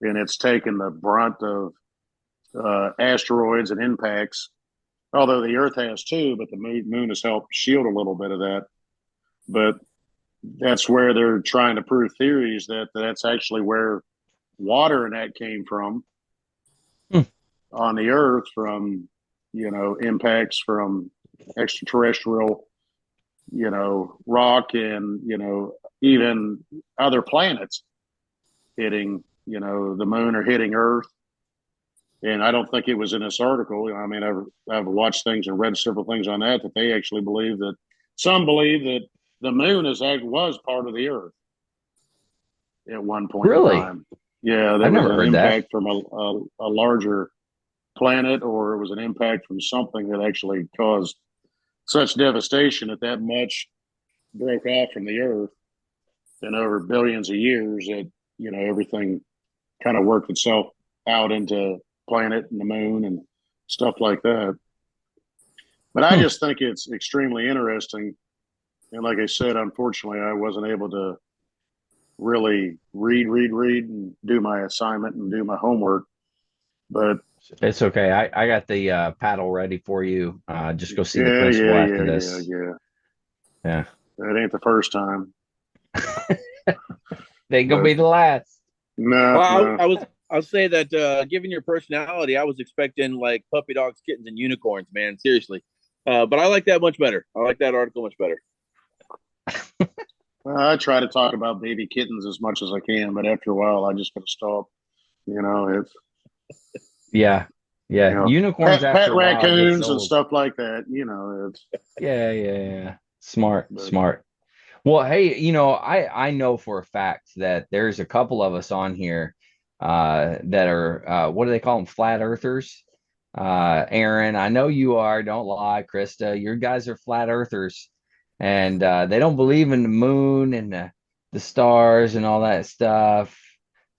and it's taken the brunt of asteroids and impacts. Although the Earth has too, but the moon has helped shield a little bit of that. But that's where they're trying to prove theories that that's actually where water and that came from on the Earth, from impacts from extraterrestrial rock, and even other planets hitting the moon or hitting Earth. And I don't think it was in this article. I mean, I've watched things and read several things on that they actually believe that some believe that the moon was part of the Earth at one point in Really? time. Yeah, there I've was never an heard that. impact from a larger planet or it was an impact from something that actually caused such devastation that much broke off from the earth and over billions of years that, everything kind of worked itself out into planet and the moon and stuff like that. But I just think it's extremely interesting. And like I said, unfortunately, I wasn't able to really read and do my assignment and do my homework. But It's okay. I got the paddle ready for you. Just go see the principal after this. Yeah. That ain't the first time. They ain't gonna be the last. No, Well, no. I'll say that given your personality, I was expecting like puppy dogs, kittens, and unicorns, man. Seriously. But I like that much better. I like that article much better. I try to talk about baby kittens as much as I can, but after a while, I just gotta stop. It's Yeah. Unicorns pet after a while gets raccoons and old. stuff like that. It's Yeah. Smart. But- Well, hey, I know for a fact that there's a couple of us on here that are what do they call them? Flat earthers. Aaron, I know you are. Don't lie, Krista. Your guys are flat earthers, and they don't believe in the moon and the stars and all that stuff.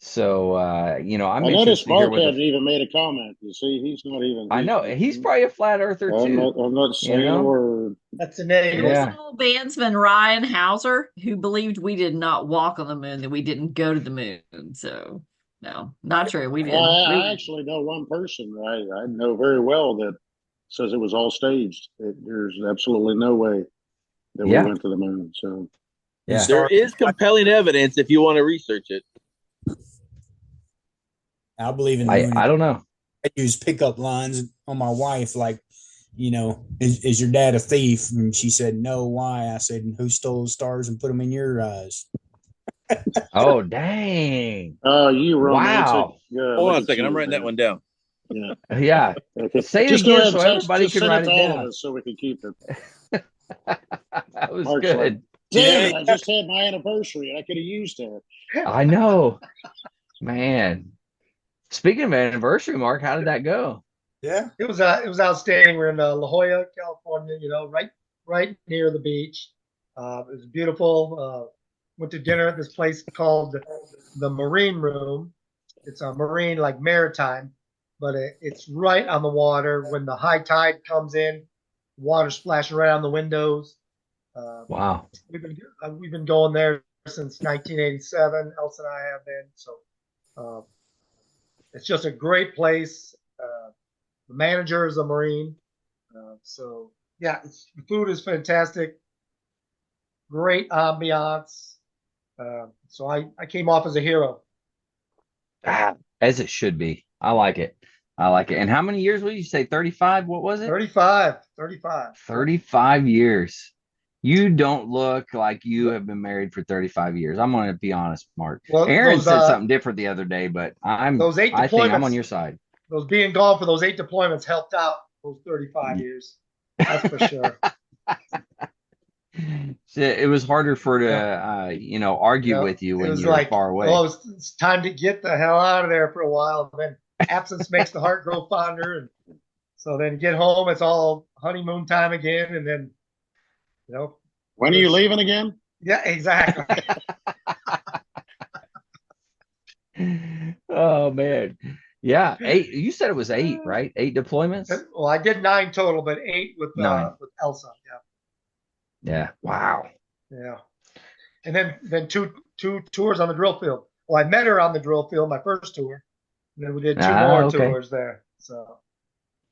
So I'm I interested noticed to hear Mark what hadn't even made a comment. You see, he's not even. I know he's probably a flat earther too. I'm not saying you know? a word. That's an There A. was Yeah. an old bandsman, Ryan Hauser, who believed we did not walk on the moon, that we didn't go to the moon. So, no, not true. We did. I actually know one person I know very well that says it was all staged. There's absolutely no way that Yeah. we went to the moon. So Yeah. There is compelling evidence if you want to research it. I believe in the moon. I don't know. I use pickup lines on my wife, like, is your dad a thief? And she said, no. Why? I said, who stole the stars and put them in your eyes? Oh, dang. oh, you romantic. Wow. Yeah, Hold look on a at second. you, I'm writing that man. one down. Yeah. Yeah. Okay. Say it Just again go ahead so and everybody just can send write to it all down. of us so we can keep it. That was Mark's good. like, damn it, I just had my anniversary and I could have used that. I know. Man. Speaking of anniversary, Mark, how did that go? Yeah. It was outstanding. We're in La Jolla, California. Right near the beach. It was beautiful. Went to dinner at this place called the Marine Room. It's a marine, like maritime, but it's right on the water. When the high tide comes in, water splashing right on the windows. Wow. We've been going there since 1987. Elsa and I have been. So it's just a great place. The manager is a Marine. So yeah, the food is fantastic. Great ambiance. So I came off as a hero. As it should be. I like it. And how many years would you say? 35? What was it? 35. 35 years. You don't look like you have been married for 35 years. I'm going to be honest, Mark. Well, Aaron said something different the other day, but I think I'm on your side. Those being gone for those 8 deployments helped out those 35 years. That's for sure. It was harder for to argue with you when you were far away. Oh, it's time to get the hell out of there for a while. And then absence makes the heart grow fonder, and so then get home, it's all honeymoon time again, and then when are you leaving again? Yeah, exactly. Oh man. Yeah, 8. You said it was 8, right? 8 deployments? Well, I did 9 total, but 8 with 9. With Elsa. Yeah. Wow. Yeah. And then two tours on the drill field. Well, I met her on the drill field, my first tour. And then we did 2 more tours there. So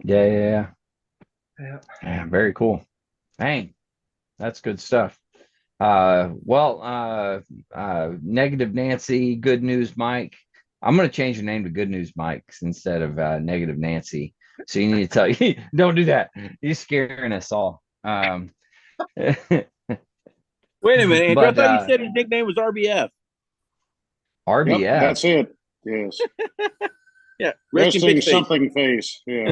Yeah. Yeah. Very cool. Dang. That's good stuff. Negative Nancy, Good News Mike. I'm going to change your name to Good News Mike instead of Negative Nancy. So you need to tell you, don't do that. You're scaring us all. Wait a minute, Andrew. I thought you said his nickname was RBF. RBF. Yep, that's it. Yes. Yeah. Resting something face. Yeah.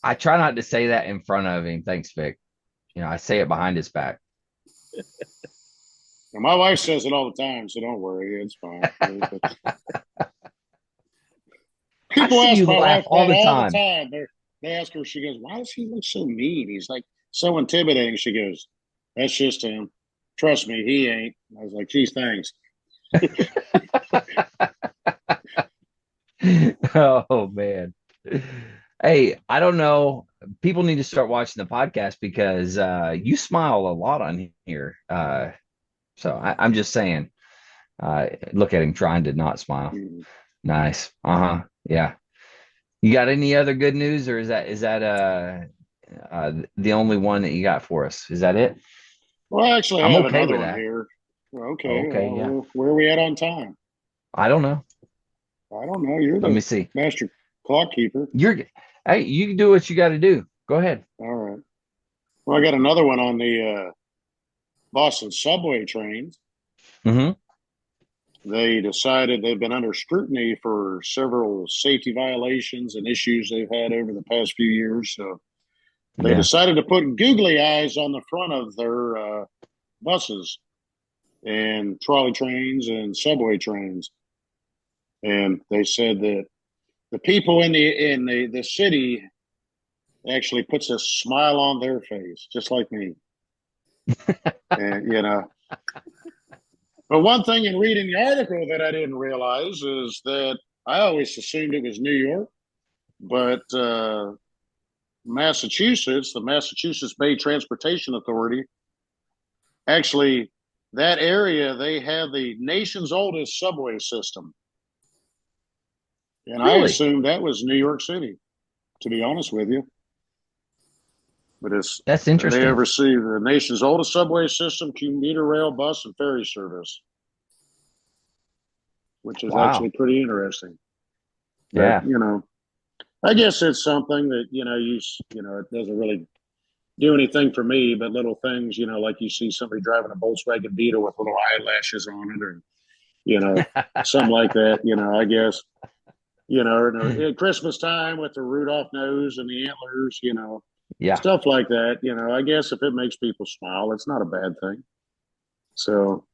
I try not to say that in front of him. Thanks, Vic. I say it behind his back. And my wife says it all the time, so don't worry. It's fine. People see ask you my laugh wife all that the all time. the time. They ask her, she goes, "Why does he look so mean? He's like so intimidating." She goes, "That's just him. Trust me, he ain't." I was like, "Geez, thanks." Oh man. Hey, I don't know. People need to start watching the podcast because you smile a lot on here. So I'm just saying. Look at him trying to not smile. Mm. Nice. Uh-huh. Yeah. You got any other good news, or is that the only one that you got for us? Is that it? Well, actually, I I'm have okay another with one that. here. Well, okay, Okay, yeah. where are we at on time? I don't know. I don't know. You're Let me the see. master clock keeper. Hey, you can do what you got to do. Go ahead. All right. Well, I got another one on the Boston subway trains. Mm-hmm. They decided they've been under scrutiny for several safety violations and issues they've had over the past few years. So they Yeah. decided to put googly eyes on the front of their buses and trolley trains and subway trains. And they said that the people in the city actually puts a smile on their face, just like me. And but one thing in reading the article that I didn't realize is that I always assumed it was New York, but Massachusetts, the Massachusetts Bay Transportation Authority, actually, that area, they have the nation's oldest subway system. And I Really? assumed that was New York City, to be honest with you. But That's they interesting. oversee the nation's oldest subway system, commuter rail, bus, and ferry service, which is Wow. actually pretty interesting. Yeah. But, I guess it's something that, it doesn't really do anything for me, but little things, like you see somebody driving a Volkswagen Beetle with little eyelashes on it, or, something like that, I guess, or at Christmas time with the Rudolph nose and the antlers, Yeah. stuff like that. I guess if it makes people smile, it's not a bad thing. So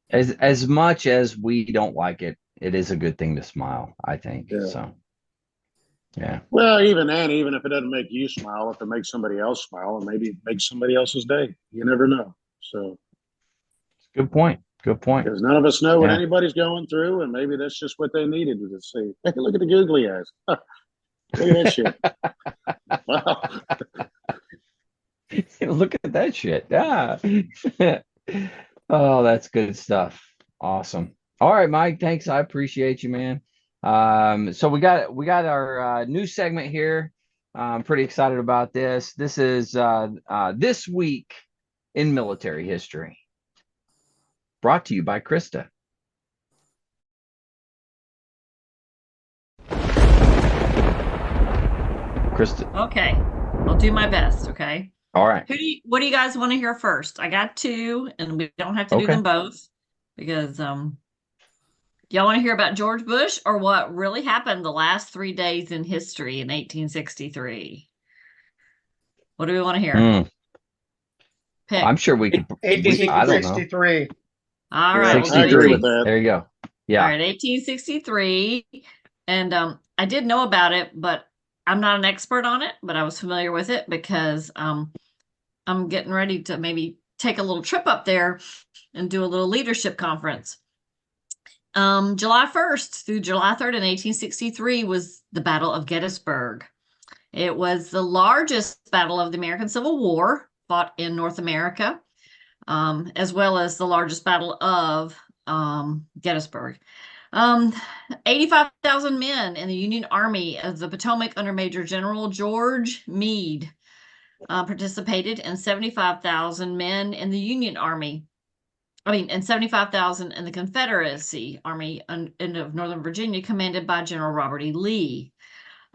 As much as we don't like it, it is a good thing to smile, I think. Yeah. So yeah. Well, even then, even if it doesn't make you smile, if it makes somebody else smile, and maybe it makes somebody else's day, you never know. So Good point. Good point. because none of us know what Yeah. anybody's going through, and maybe that's just what they needed to see. Hey, look at the googly eyes. Look at that shit. Wow. Look at that shit. Yeah. Oh, that's good stuff. Awesome. All right, Mike. Thanks. I appreciate you, man. So we got our new segment here. I'm pretty excited about this. This is this week in military history. Brought to you by Krista. Krista. Okay, I'll do my best. Okay. All right. What do you guys want to hear first? I got two, and we don't have to do Okay. them both because y'all want to hear about George Bush or what really happened the last 3 days in history in 1863? What do we want to hear? Pick. I'm sure we could. I don't know. 1863. All Yeah, right, we'll I do agree 18 with that. There you go. Yeah. All right, 1863. And I did know about it, but I'm not an expert on it, but I was familiar with it because I'm getting ready to maybe take a little trip up there and do a little leadership conference. July 1st through July 3rd in 1863 was the Battle of Gettysburg. It was the largest battle of the American Civil War fought in North America, as well as the largest battle of Gettysburg. 85,000 men in the Union Army of the Potomac under Major General George Meade participated, and 75,000 men in the Union Army. And 75,000 in the Confederacy Army of Northern Virginia, commanded by General Robert E. Lee.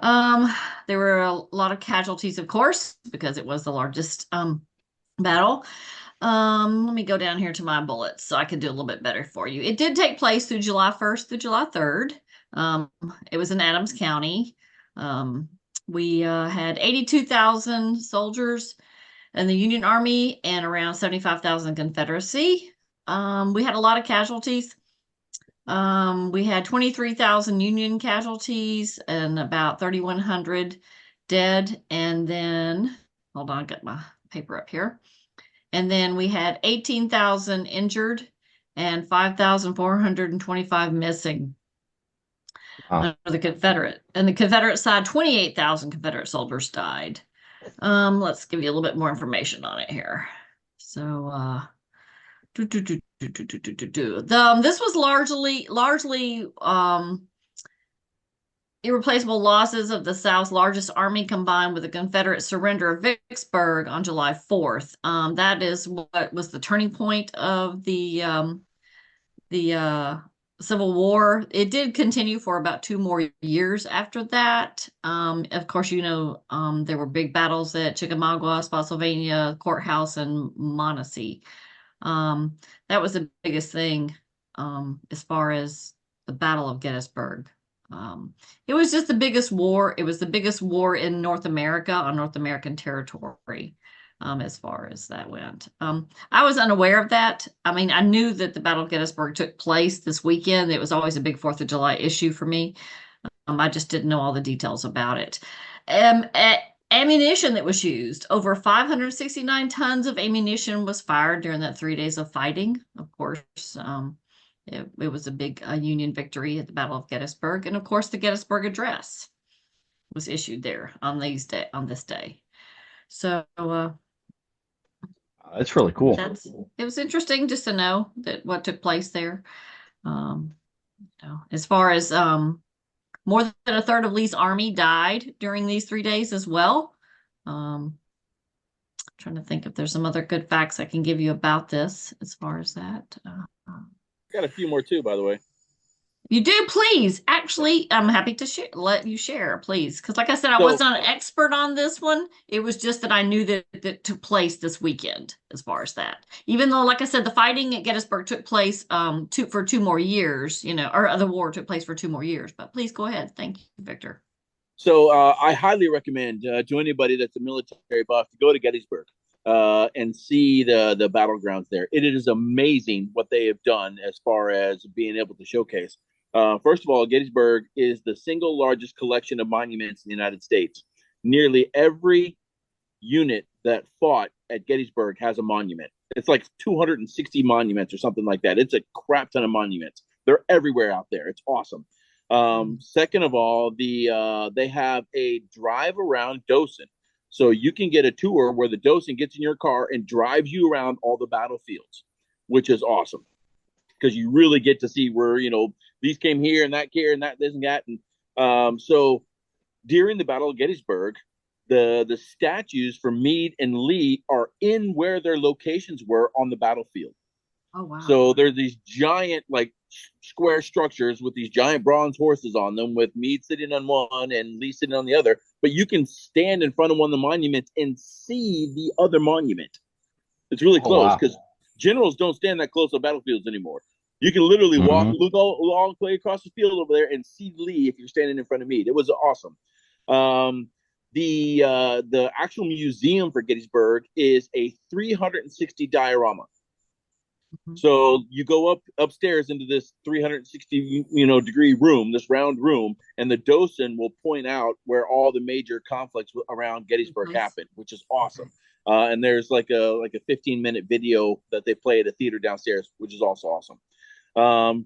There were a lot of casualties, of course, because it was the largest battle. Let me go down here to my bullets so I can do a little bit better for you. It did take place through July 1st through July 3rd. It was in Adams County. We had 82,000 soldiers in the Union Army and around 75,000 Confederacy. We had a lot of casualties. We had 23,000 Union casualties and about 3,100 dead. And then, hold on, get my paper up here. And then we had 18,000 injured and 5,425 missing. Wow. The Confederate. And the Confederate side, 28,000 Confederate soldiers died. Let's give you a little bit more information on it here. So, this was largely irreplaceable losses of the South's largest army combined with the Confederate surrender of Vicksburg on July 4th. That is what was the turning point of the Civil War. It did continue for about 2 more years after that. Of course, there were big battles at Chickamauga, Spotsylvania, Courthouse, and Monocacy. That was the biggest thing as far as the Battle of Gettysburg. It was just the biggest war. It was the biggest war in North America on North American territory. As far as that went. I was unaware of that. I mean, I knew that the Battle of Gettysburg took place this weekend. It was always a big 4th of July issue for me. I just didn't know all the details about it. Ammunition that was used. Over 569 tons of ammunition was fired during that 3 days of fighting. Of course, it was a big Union victory at the Battle of Gettysburg. And of course, the Gettysburg Address was issued there on this day. So, That's really cool. It was interesting just to know that what took place there. As far as more than a third of Lee's army died during these 3 days as well. Trying to think if there's some other good facts I can give you about this as far as that. Got a few more too, by the way. You do, please. Actually, I'm happy to let you share, please. Because like I said, I wasn't an expert on this one. It was just that I knew that it took place this weekend as far as that. Even though, like I said, the fighting at Gettysburg took place for 2 more years, or the war took place for 2 more years. But please go ahead. Thank you, Victor. So I highly recommend to anybody that's a military buff to go to Gettysburg and see the battlegrounds there. It is amazing what they have done as far as being able to showcase. First of all, Gettysburg is the single largest collection of monuments in the United States. Nearly every unit that fought at Gettysburg has a monument. It's like 260 monuments or something like that. It's a crap ton of monuments. They're everywhere out there. It's awesome. Second of all, they have a drive around Dothan. So you can get a tour where the Dothan gets in your car and drives you around all the battlefields, which is awesome. Because you really get to see where, these came here and that here and that, this and that. And so during the Battle of Gettysburg, the statues for Meade and Lee are in where their locations were on the battlefield. Oh, wow. So there's these giant, square structures with these giant bronze horses on them, with Meade sitting on one and Lee sitting on the other. But you can stand in front of one of the monuments and see the other monument. It's really close because generals don't stand that close on battlefields anymore. You can literally look all the way across the field over there and see Lee if you're standing in front of Meade. It was awesome. The actual museum for Gettysburg is a 360 diorama. So you go upstairs into this 360 degree room, this round room, and the Dothan will point out where all the major conflicts around Gettysburg happened, which is awesome. And there's like a 15-minute video that they play at a theater downstairs, which is also awesome.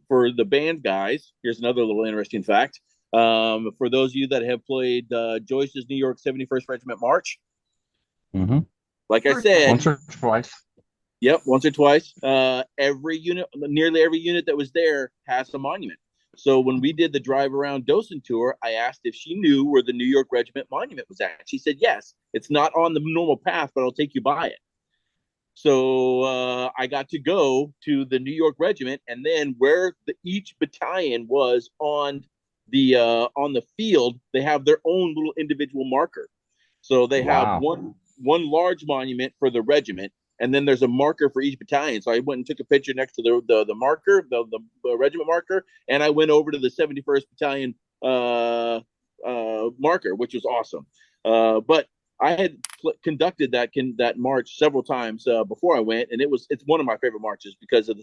For the band guys, here's another little interesting fact. For those of you that have played Joyce's New York 71st Regiment March, like I said, once or twice. Yep, once or twice. Nearly every unit that was there has a monument. So when we did the drive around Dothan tour, I asked if she knew where the New York Regiment monument was at. She said, yes, it's not on the normal path, but I'll take you by it. So I got to go to the New York Regiment, and then where each battalion was on the field, they have their own little individual marker. So they have one large monument for the regiment, and then there's a marker for each battalion. So I went and took a picture next to the marker, the regiment marker, and I went over to the 71st Battalion marker, which was awesome. But I had conducted that march several times before I went, and it's one of my favorite marches because of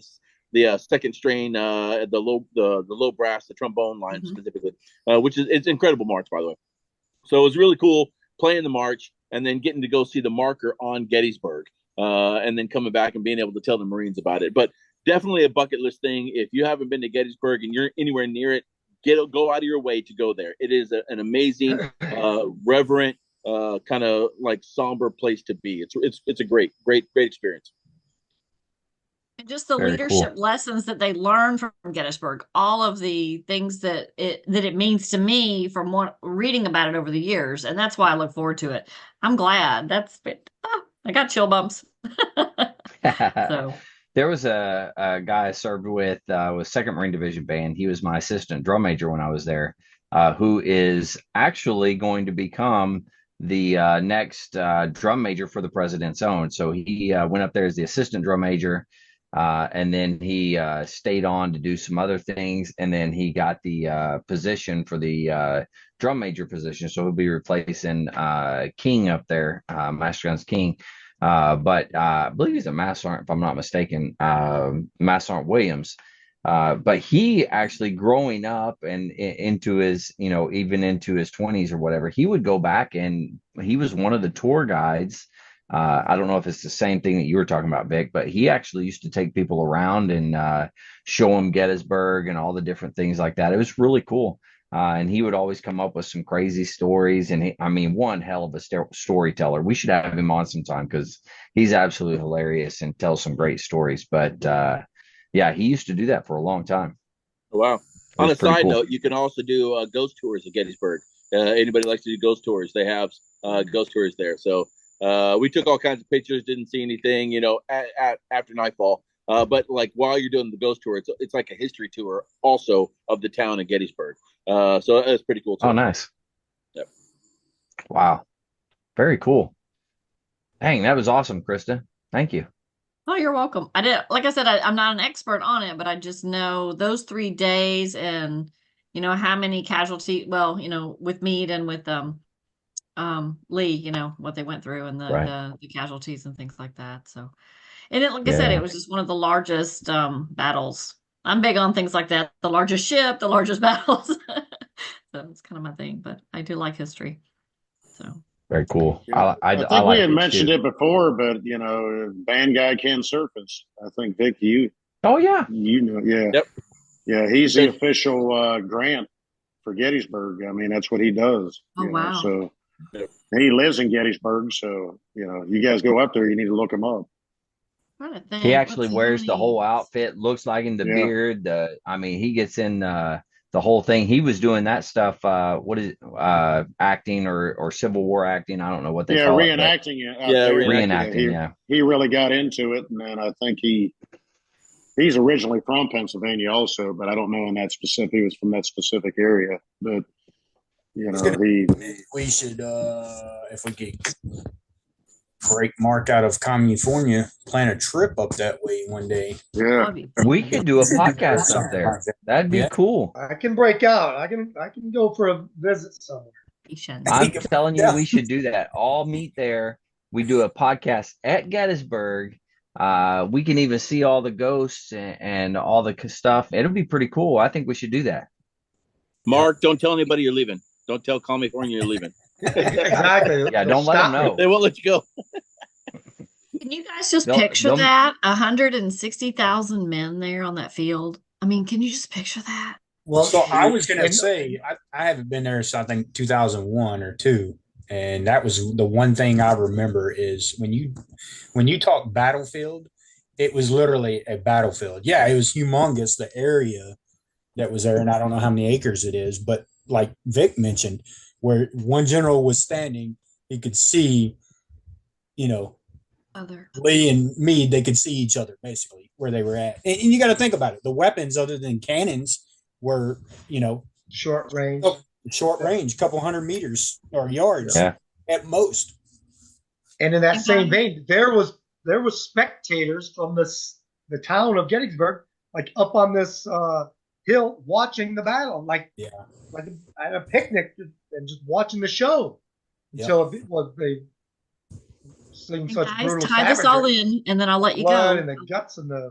the second strain, the low brass, the trombone line specifically, which is it's incredible march, by the way. So it was really cool playing the march and then getting to go see the marker on Gettysburg, and then coming back and being able to tell the Marines about it. But definitely a bucket list thing. If you haven't been to Gettysburg and you're anywhere near it, go out of your way to go there. It is an amazing, reverent, kind of like somber place to be. It's a great experience. And just the Very leadership cool. lessons that they learn from Gettysburg, all of the things that it means to me from reading about it over the years, and that's why I look forward to it. I'm glad. I got chill bumps. So There was a guy I served with 2nd Marine Division Band. He was my assistant drum major when I was there, who is actually going to become the next drum major for the President's Own. So he went up there as the assistant drum major, and then he stayed on to do some other things, and then he got the position for the drum major position. So he'll be replacing King up there, Master Guns King. But I believe he's a Master Sergeant, if I'm not mistaken, Master Sergeant Williams. But he actually growing up and into his, even into his 20s or whatever, he would go back and he was one of the tour guides. I don't know if it's the same thing that you were talking about, Vic, but he actually used to take people around and show them Gettysburg and all the different things like that. It was really cool. And he would always come up with some crazy stories. And one hell of a storyteller. We should have him on sometime because he's absolutely hilarious and tells some great stories. But yeah, he used to do that for a long time. Oh, wow. On a side note, you can also do ghost tours at Gettysburg. Anybody likes to do ghost tours, they have ghost tours there. So we took all kinds of pictures, didn't see anything, after nightfall. But like while you're doing the ghost tour, it's like a history tour also of the town of Gettysburg. So that's pretty cool too. Oh, nice. Yep. Wow. Very cool. Dang, that was awesome, Krista. Thank you. Oh, you're welcome. Like I said, I'm not an expert on it, but I just know those 3 days and how many casualties. Well, with Meade and with Lee, what they went through and the casualties and things like that. So, and like I said, it was just one of the largest battles. I'm big on things like that. The largest ship, the largest battles. So it's kind of my thing, but I do like history. So very cool. Yeah. I think I we had it mentioned too. it before, but band guy Ken Surface. I think Vic, Oh yeah. Yeah. Yep. Yeah, he's the official grant for Gettysburg. That's what he does. Oh, wow. So he lives in Gettysburg. So you guys go up there, you need to look him up. He actually wears the whole outfit, looks like in the beard. He gets in the whole thing. He was doing that stuff. What is it? Acting or Civil War acting. I don't know what they call reenacting it. Reenacting. He really got into it, and then I think he's originally from Pennsylvania, also, but I don't know in that specific. He was from that specific area, but we should, if we could break Mark out of California, plan a trip up that way one day. Yeah, we could do a podcast up there. That'd be cool. I can break out. I can go for a visit somewhere. I'm telling you, we should do that. All meet there. We do a podcast at Gettysburg. We can even see all the ghosts and all the stuff. It'll be pretty cool. I think we should do that. Mark, don't tell anybody you're leaving. Don't tell California you're leaving. Exactly. Yeah, don't let them know. They won't let you go. Can you guys just picture that? 160,000 men there on that field. Can you just picture that? Well, so I was going to say, I haven't been there since I think 2001 or 2. And that was the one thing I remember is when you talk battlefield, it was literally a battlefield. Yeah, it was humongous, the area that was there. And I don't know how many acres it is, but like Vic mentioned, where one general was standing, he could see, Lee and Meade, they could see each other basically where they were at. And you got to think about it. The weapons other than cannons were, short range, couple hundred meters or yards at most. And in that same vein, there was spectators from the town of Gettysburg, like up on this hill watching the battle, like at a picnic and just watching the show. So they sing such brutal tie this all in, and then I'll let you go. And the guts and the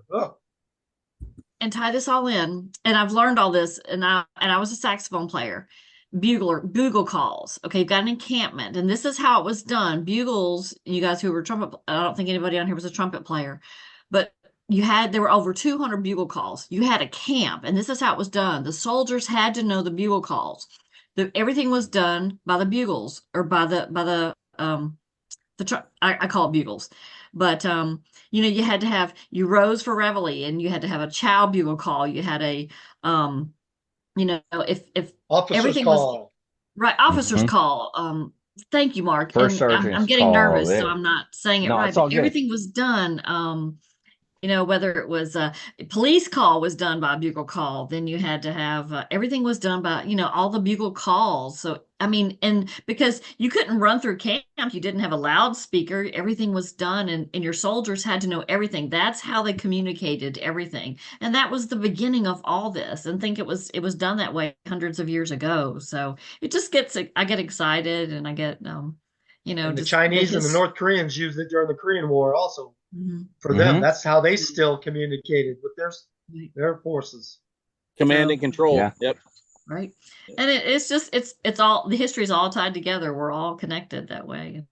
and tie this all in, and I've learned all this, and I was a saxophone player. Bugle calls. Okay, you've got an encampment, and this is how it was done. Bugles, you guys who were trumpet, I don't think anybody on here was a trumpet player, but there were over 200 bugle calls. You had a camp, and this is how it was done. The soldiers had to know the bugle calls. Everything was done by the bugles, or by the I call it bugles, but you had to have, you rose for reveille, and you had to have a chow bugle call. You had a if Officers everything call. was right, officers Mhm. call. Thank you, Mark. First And I'm sergeant's getting call, nervous, yeah. so I'm not saying it No, right. it's all But good. everything was done. Whether it was a police call was done by a bugle call, then you had to have everything was done by, all the bugle calls. So, I mean, and because you couldn't run through camp, you didn't have a loudspeaker, everything was done, and your soldiers had to know everything. That's how they communicated everything. And that was the beginning of all this. And think it was done that way hundreds of years ago. So it just I get excited, and I get, And the just Chinese and the North Koreans used it during the Korean War also. Mhm. For them, Mhm. that's how they still communicated with their forces. Command So- and control. Yeah. Yep. Right. And it's just, it's all, the history is all tied together. We're all connected that way.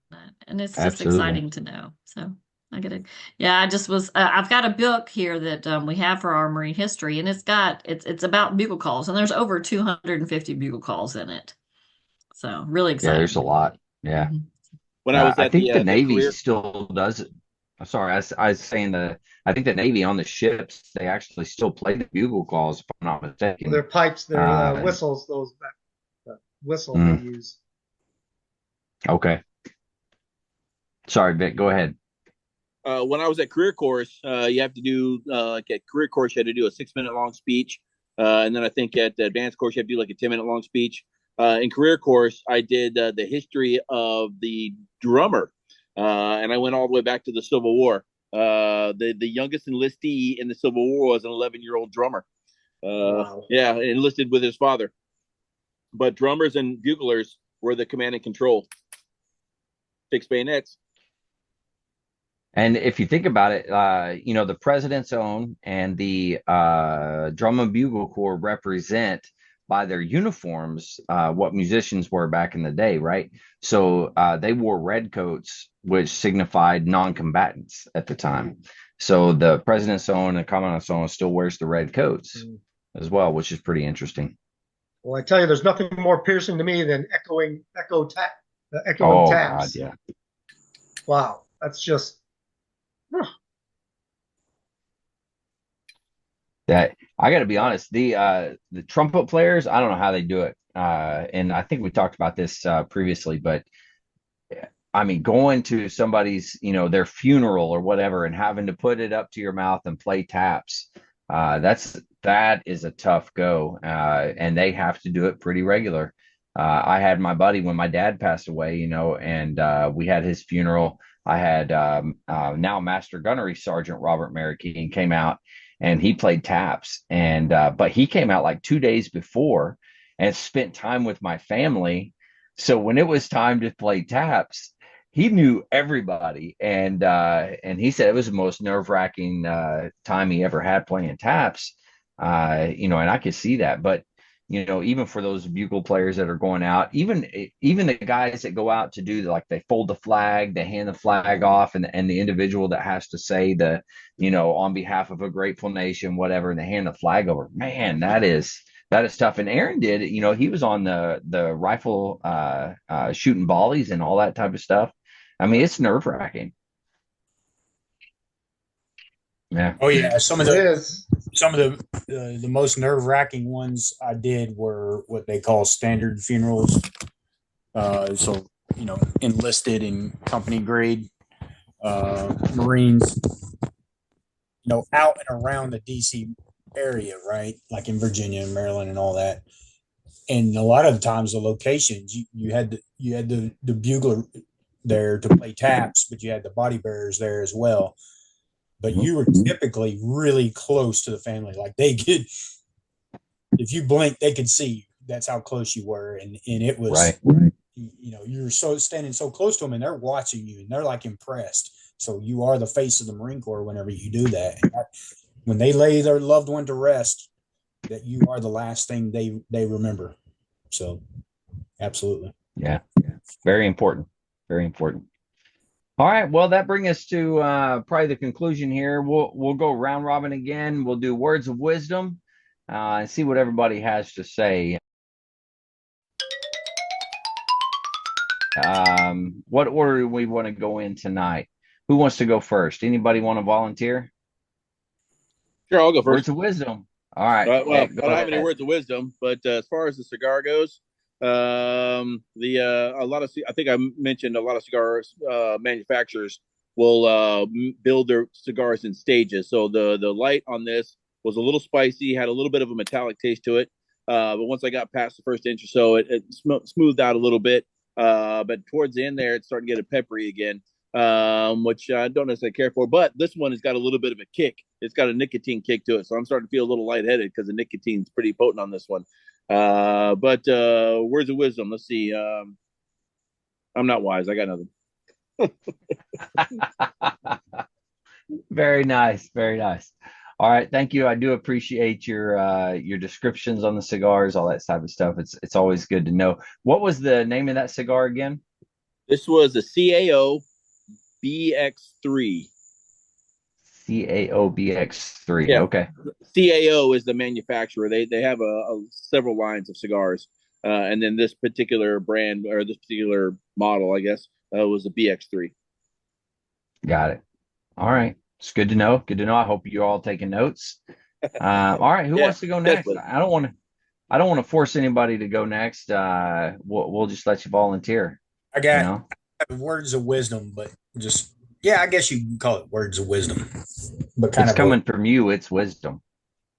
And it's just Absolutely. exciting to know. So I get it. Yeah, I've got a book here that we have for our Marine history, and it's about bugle calls, and there's over 250 bugle calls in it. So really Yeah, exciting. there's a lot. Yeah. Mhm. When I was I at think the Navy career, still does it. I'm sorry, I was saying I think the Navy on the ships, they actually still play the bugle calls, if I'm not mistaken. Their pipes, their whistles, those whistle they use. Okay. Sorry, Vic, go ahead. when I was at career course, you have to do like at career course, you had to do a 6-minute long speech, and then I think at the advanced course, you have to do like a 10-minute long speech. In career course, I did the history of the drummer, and I went all the way back to the Civil War. The youngest enlistee in the Civil War was an 11-year-old drummer. Wow. Yeah, enlisted with his father. But drummers and buglers were the command and control. Fixed bayonets. And if you think about it, the President's Own and the Drum and Bugle Corps represent by their uniforms what musicians were back in the day, right? So they wore red coats, which signified non-combatants at the time. So the President's Own and the Commandant's Own still wears the red coats as well, which is pretty interesting. Well, I tell you, there's nothing more piercing to me than echoing taps. God, yeah. Wow, that's just. That I got to be honest, the trumpet players, I don't know how they do it, and I think we talked about this previously, but I mean, going to somebody's, their funeral or whatever, and having to put it up to your mouth and play taps, that is a tough go, and they have to do it pretty regular. I had my buddy when my dad passed away, and we had his funeral. I had now Master Gunnery Sergeant Robert Marroquin came out, and he played taps, and but he came out like 2 days before and spent time with my family. So when it was time to play taps, he knew everybody, and he said it was the most nerve-wracking time he ever had playing taps. And I could see that, but even for those bugle players that are going out, even the guys that go out to do they fold the flag, they hand the flag off, and the individual that has to say on behalf of a grateful nation, whatever, and they hand the flag over, man, that is tough. And Aaron did, he was on the rifle shooting volleys and all that type of stuff. I mean, it's nerve-wracking. Yeah. Oh yeah, some of It the is. most nerve-wracking ones I did were what they call standard funerals. So enlisted and company grade Marines, out and around the DC area, right? Like in Virginia and Maryland and all that. And a lot of the times the locations you had the bugler there to play taps, but you had the body bearers there as well. But you were typically really close to the family. Like they could, if you blinked, they could see you. That's how close you were. And it was, Right. You were standing so close to them, and they're watching you, and they're like impressed. So you are the face of the Marine Corps whenever you do that. And when they lay their loved one to rest, that you are the last thing they remember. So, absolutely. Yeah. Very important. Very important. All right. Well, that brings us to probably the conclusion here. We'll go round robin again. We'll do words of wisdom and see what everybody has to say. What order do we want to go in tonight? Who wants to go first? Anybody want to volunteer? Sure, I'll go Words first. of wisdom. All right. Well, Yeah, I go don't have any ahead. words of wisdom, but as far as the cigar goes, a lot of I think I mentioned a lot of cigar manufacturers will build their cigars in stages. So the light on this was a little spicy, had a little bit of a metallic taste to it. But once I got past the first inch or so, it smoothed out a little bit. But towards the end there, it's starting to get a peppery again, which I don't necessarily care for. But this one has got a little bit of a kick. It's got a nicotine kick to it. So I'm starting to feel a little lightheaded because the nicotine's pretty potent on this one. But words of wisdom. Let's see. I'm not wise. I got nothing. Very nice. Very nice. All right. Thank you. I do appreciate your descriptions on the cigars, all that type of stuff. It's always good to know. What was the name of that cigar again? This was a CAO BX3. CAOBX3. Yeah. Okay. CAO is the manufacturer. They have several lines of cigars, and then this particular brand or this particular model, I guess, was a BX3. Got it. All right. It's good to know. Good to know. I hope you're all taking notes. All right. Who Yeah, wants to go next? definitely. I don't want to force anybody to go next. We'll just let you volunteer. I You got know? words of wisdom, but just, yeah, I guess you can call it words of wisdom. But kind It's of coming from you. It's wisdom.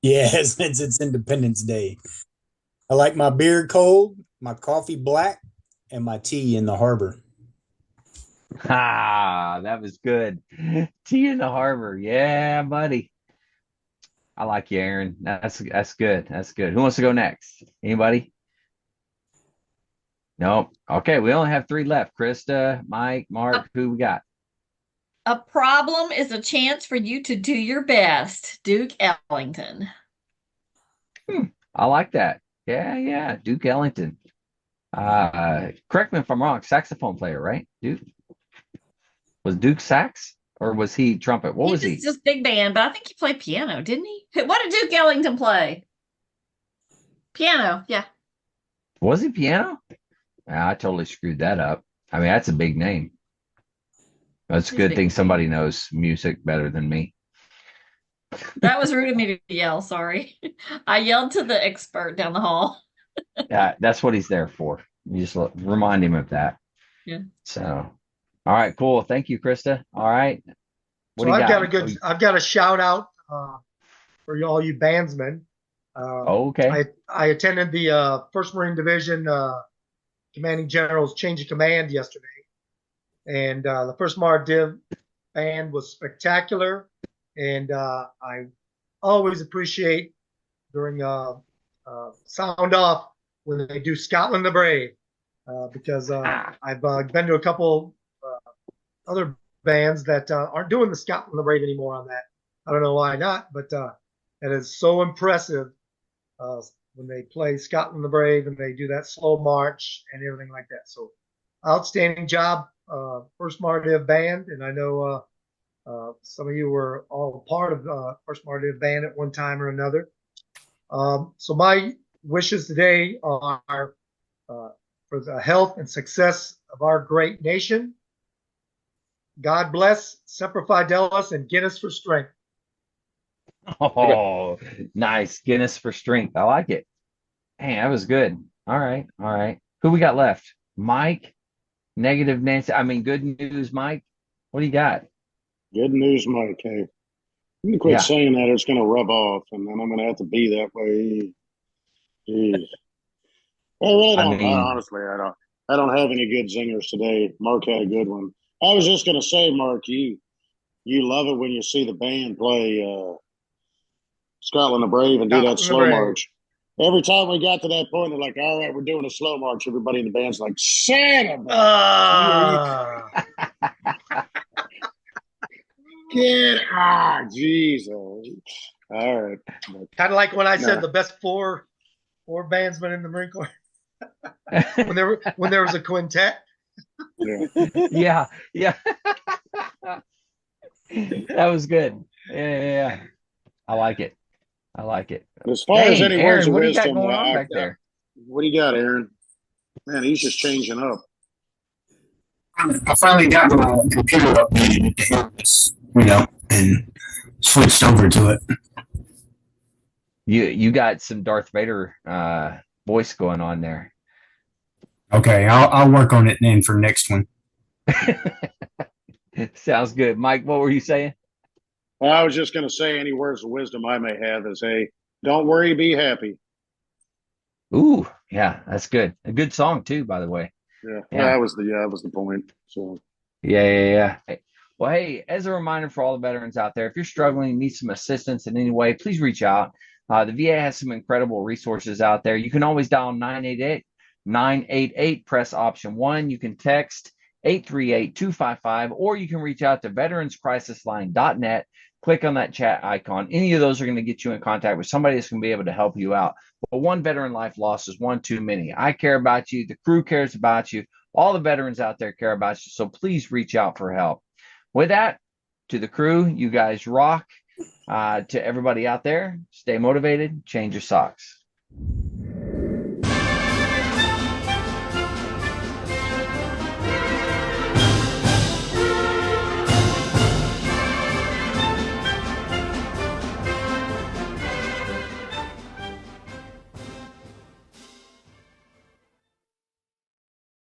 yes, it's Independence Day. I like my beer cold, my coffee black, and my tea in the harbor. Ah, that was good. Tea in the harbor. Yeah, buddy. I like you, Aaron. That's good. That's good. Who wants to go next? Anybody? No. Okay, we only have 3 left. Krista, Mike, Mark. Who we got? A problem is a chance for you to do your best. Duke Ellington. I like that. Yeah. Duke Ellington. Correct me if I'm wrong. Saxophone player, right? Duke. Was Duke sax or was he trumpet? What was he? Just big band, but I think he played piano, didn't he? What did Duke Ellington play? Piano, yeah. Was he piano? I totally screwed that up. I mean, that's a big name. That's a He's good big. thing somebody knows music better than me. That was rude of me to yell, sorry. I yelled to the expert down the hall. Yeah, that's what he's there for. You just remind him of that. Yeah. So, all right, cool. Thank you, Krista. All right. What So do you I've got a shout out for all you bandsmen. Okay. I attended the 1st Marine Division Commanding General's change of command yesterday, and the 1st Mar Div band was spectacular, and I always appreciate during sound off when they do Scotland the Brave, because I've been to a couple other bands that aren't doing the Scotland the Brave anymore on that. I don't know why not, but it is so impressive when they play Scotland the Brave and they do that slow march and everything like that. So outstanding job, 1st Mar Div band, and I know some of you were all part of 1st Mar Div band at one time or another. So my wishes today are for the health and success of our great nation. God bless, Semper Fidelis, and Guinness for strength. Oh, nice. Guinness for strength. I like it. Hey, that was good. All right. Who we got left? Mike, negative Nancy. I mean, good news, Mike. What do you got? Good news, Mike. Hey, I'm gonna quit Yeah. saying that. It's gonna rub off, and then I'm gonna have to be that way. Jeez. I really I don't. mean, Honestly, I don't have any good zingers today. Mark had a good one. I was just gonna say, Mark, you love it when you see the band play Scotland the Brave and do that Scotland the slow Brave. march. Every time we got to that point, they're like, "All right, we're doing a slow march." Everybody in the band's like, "Son of a get Jesus!" All right. Kind of like when I said No. the best four bandsmen in the Marine Corps when there was a quintet. Yeah. Yeah. That was good. Yeah. I like it. As far as Dang, any words Aaron, of what do you got wisdom, going on back there? what do you got, Aaron? Man, he's just changing up. I finally got my computer updated to hear this, and switched over to it. You got some Darth Vader voice going on there. Okay, I'll work on it then for next one. Sounds good. Mike, what were you saying? Well, I was just going to say any words of wisdom I may have is, hey, don't worry, be happy. Ooh, yeah, that's good. A good song too, by the way. Yeah, Yeah. that was the point. So Yeah. Well, hey, as a reminder for all the veterans out there, if you're struggling, need some assistance in any way, please reach out. The VA has some incredible resources out there. You can always dial 988, press option 1. You can text 838-255, or you can reach out to veteranscrisisline.net. Click on that chat icon. Any of those are going to get you in contact with somebody that's going to be able to help you out. But one veteran life lost is one too many. I care about you. The crew cares about you. All the veterans out there care about you. So please reach out for help. With that, to the crew, you guys rock. To everybody out there, stay motivated, change your socks.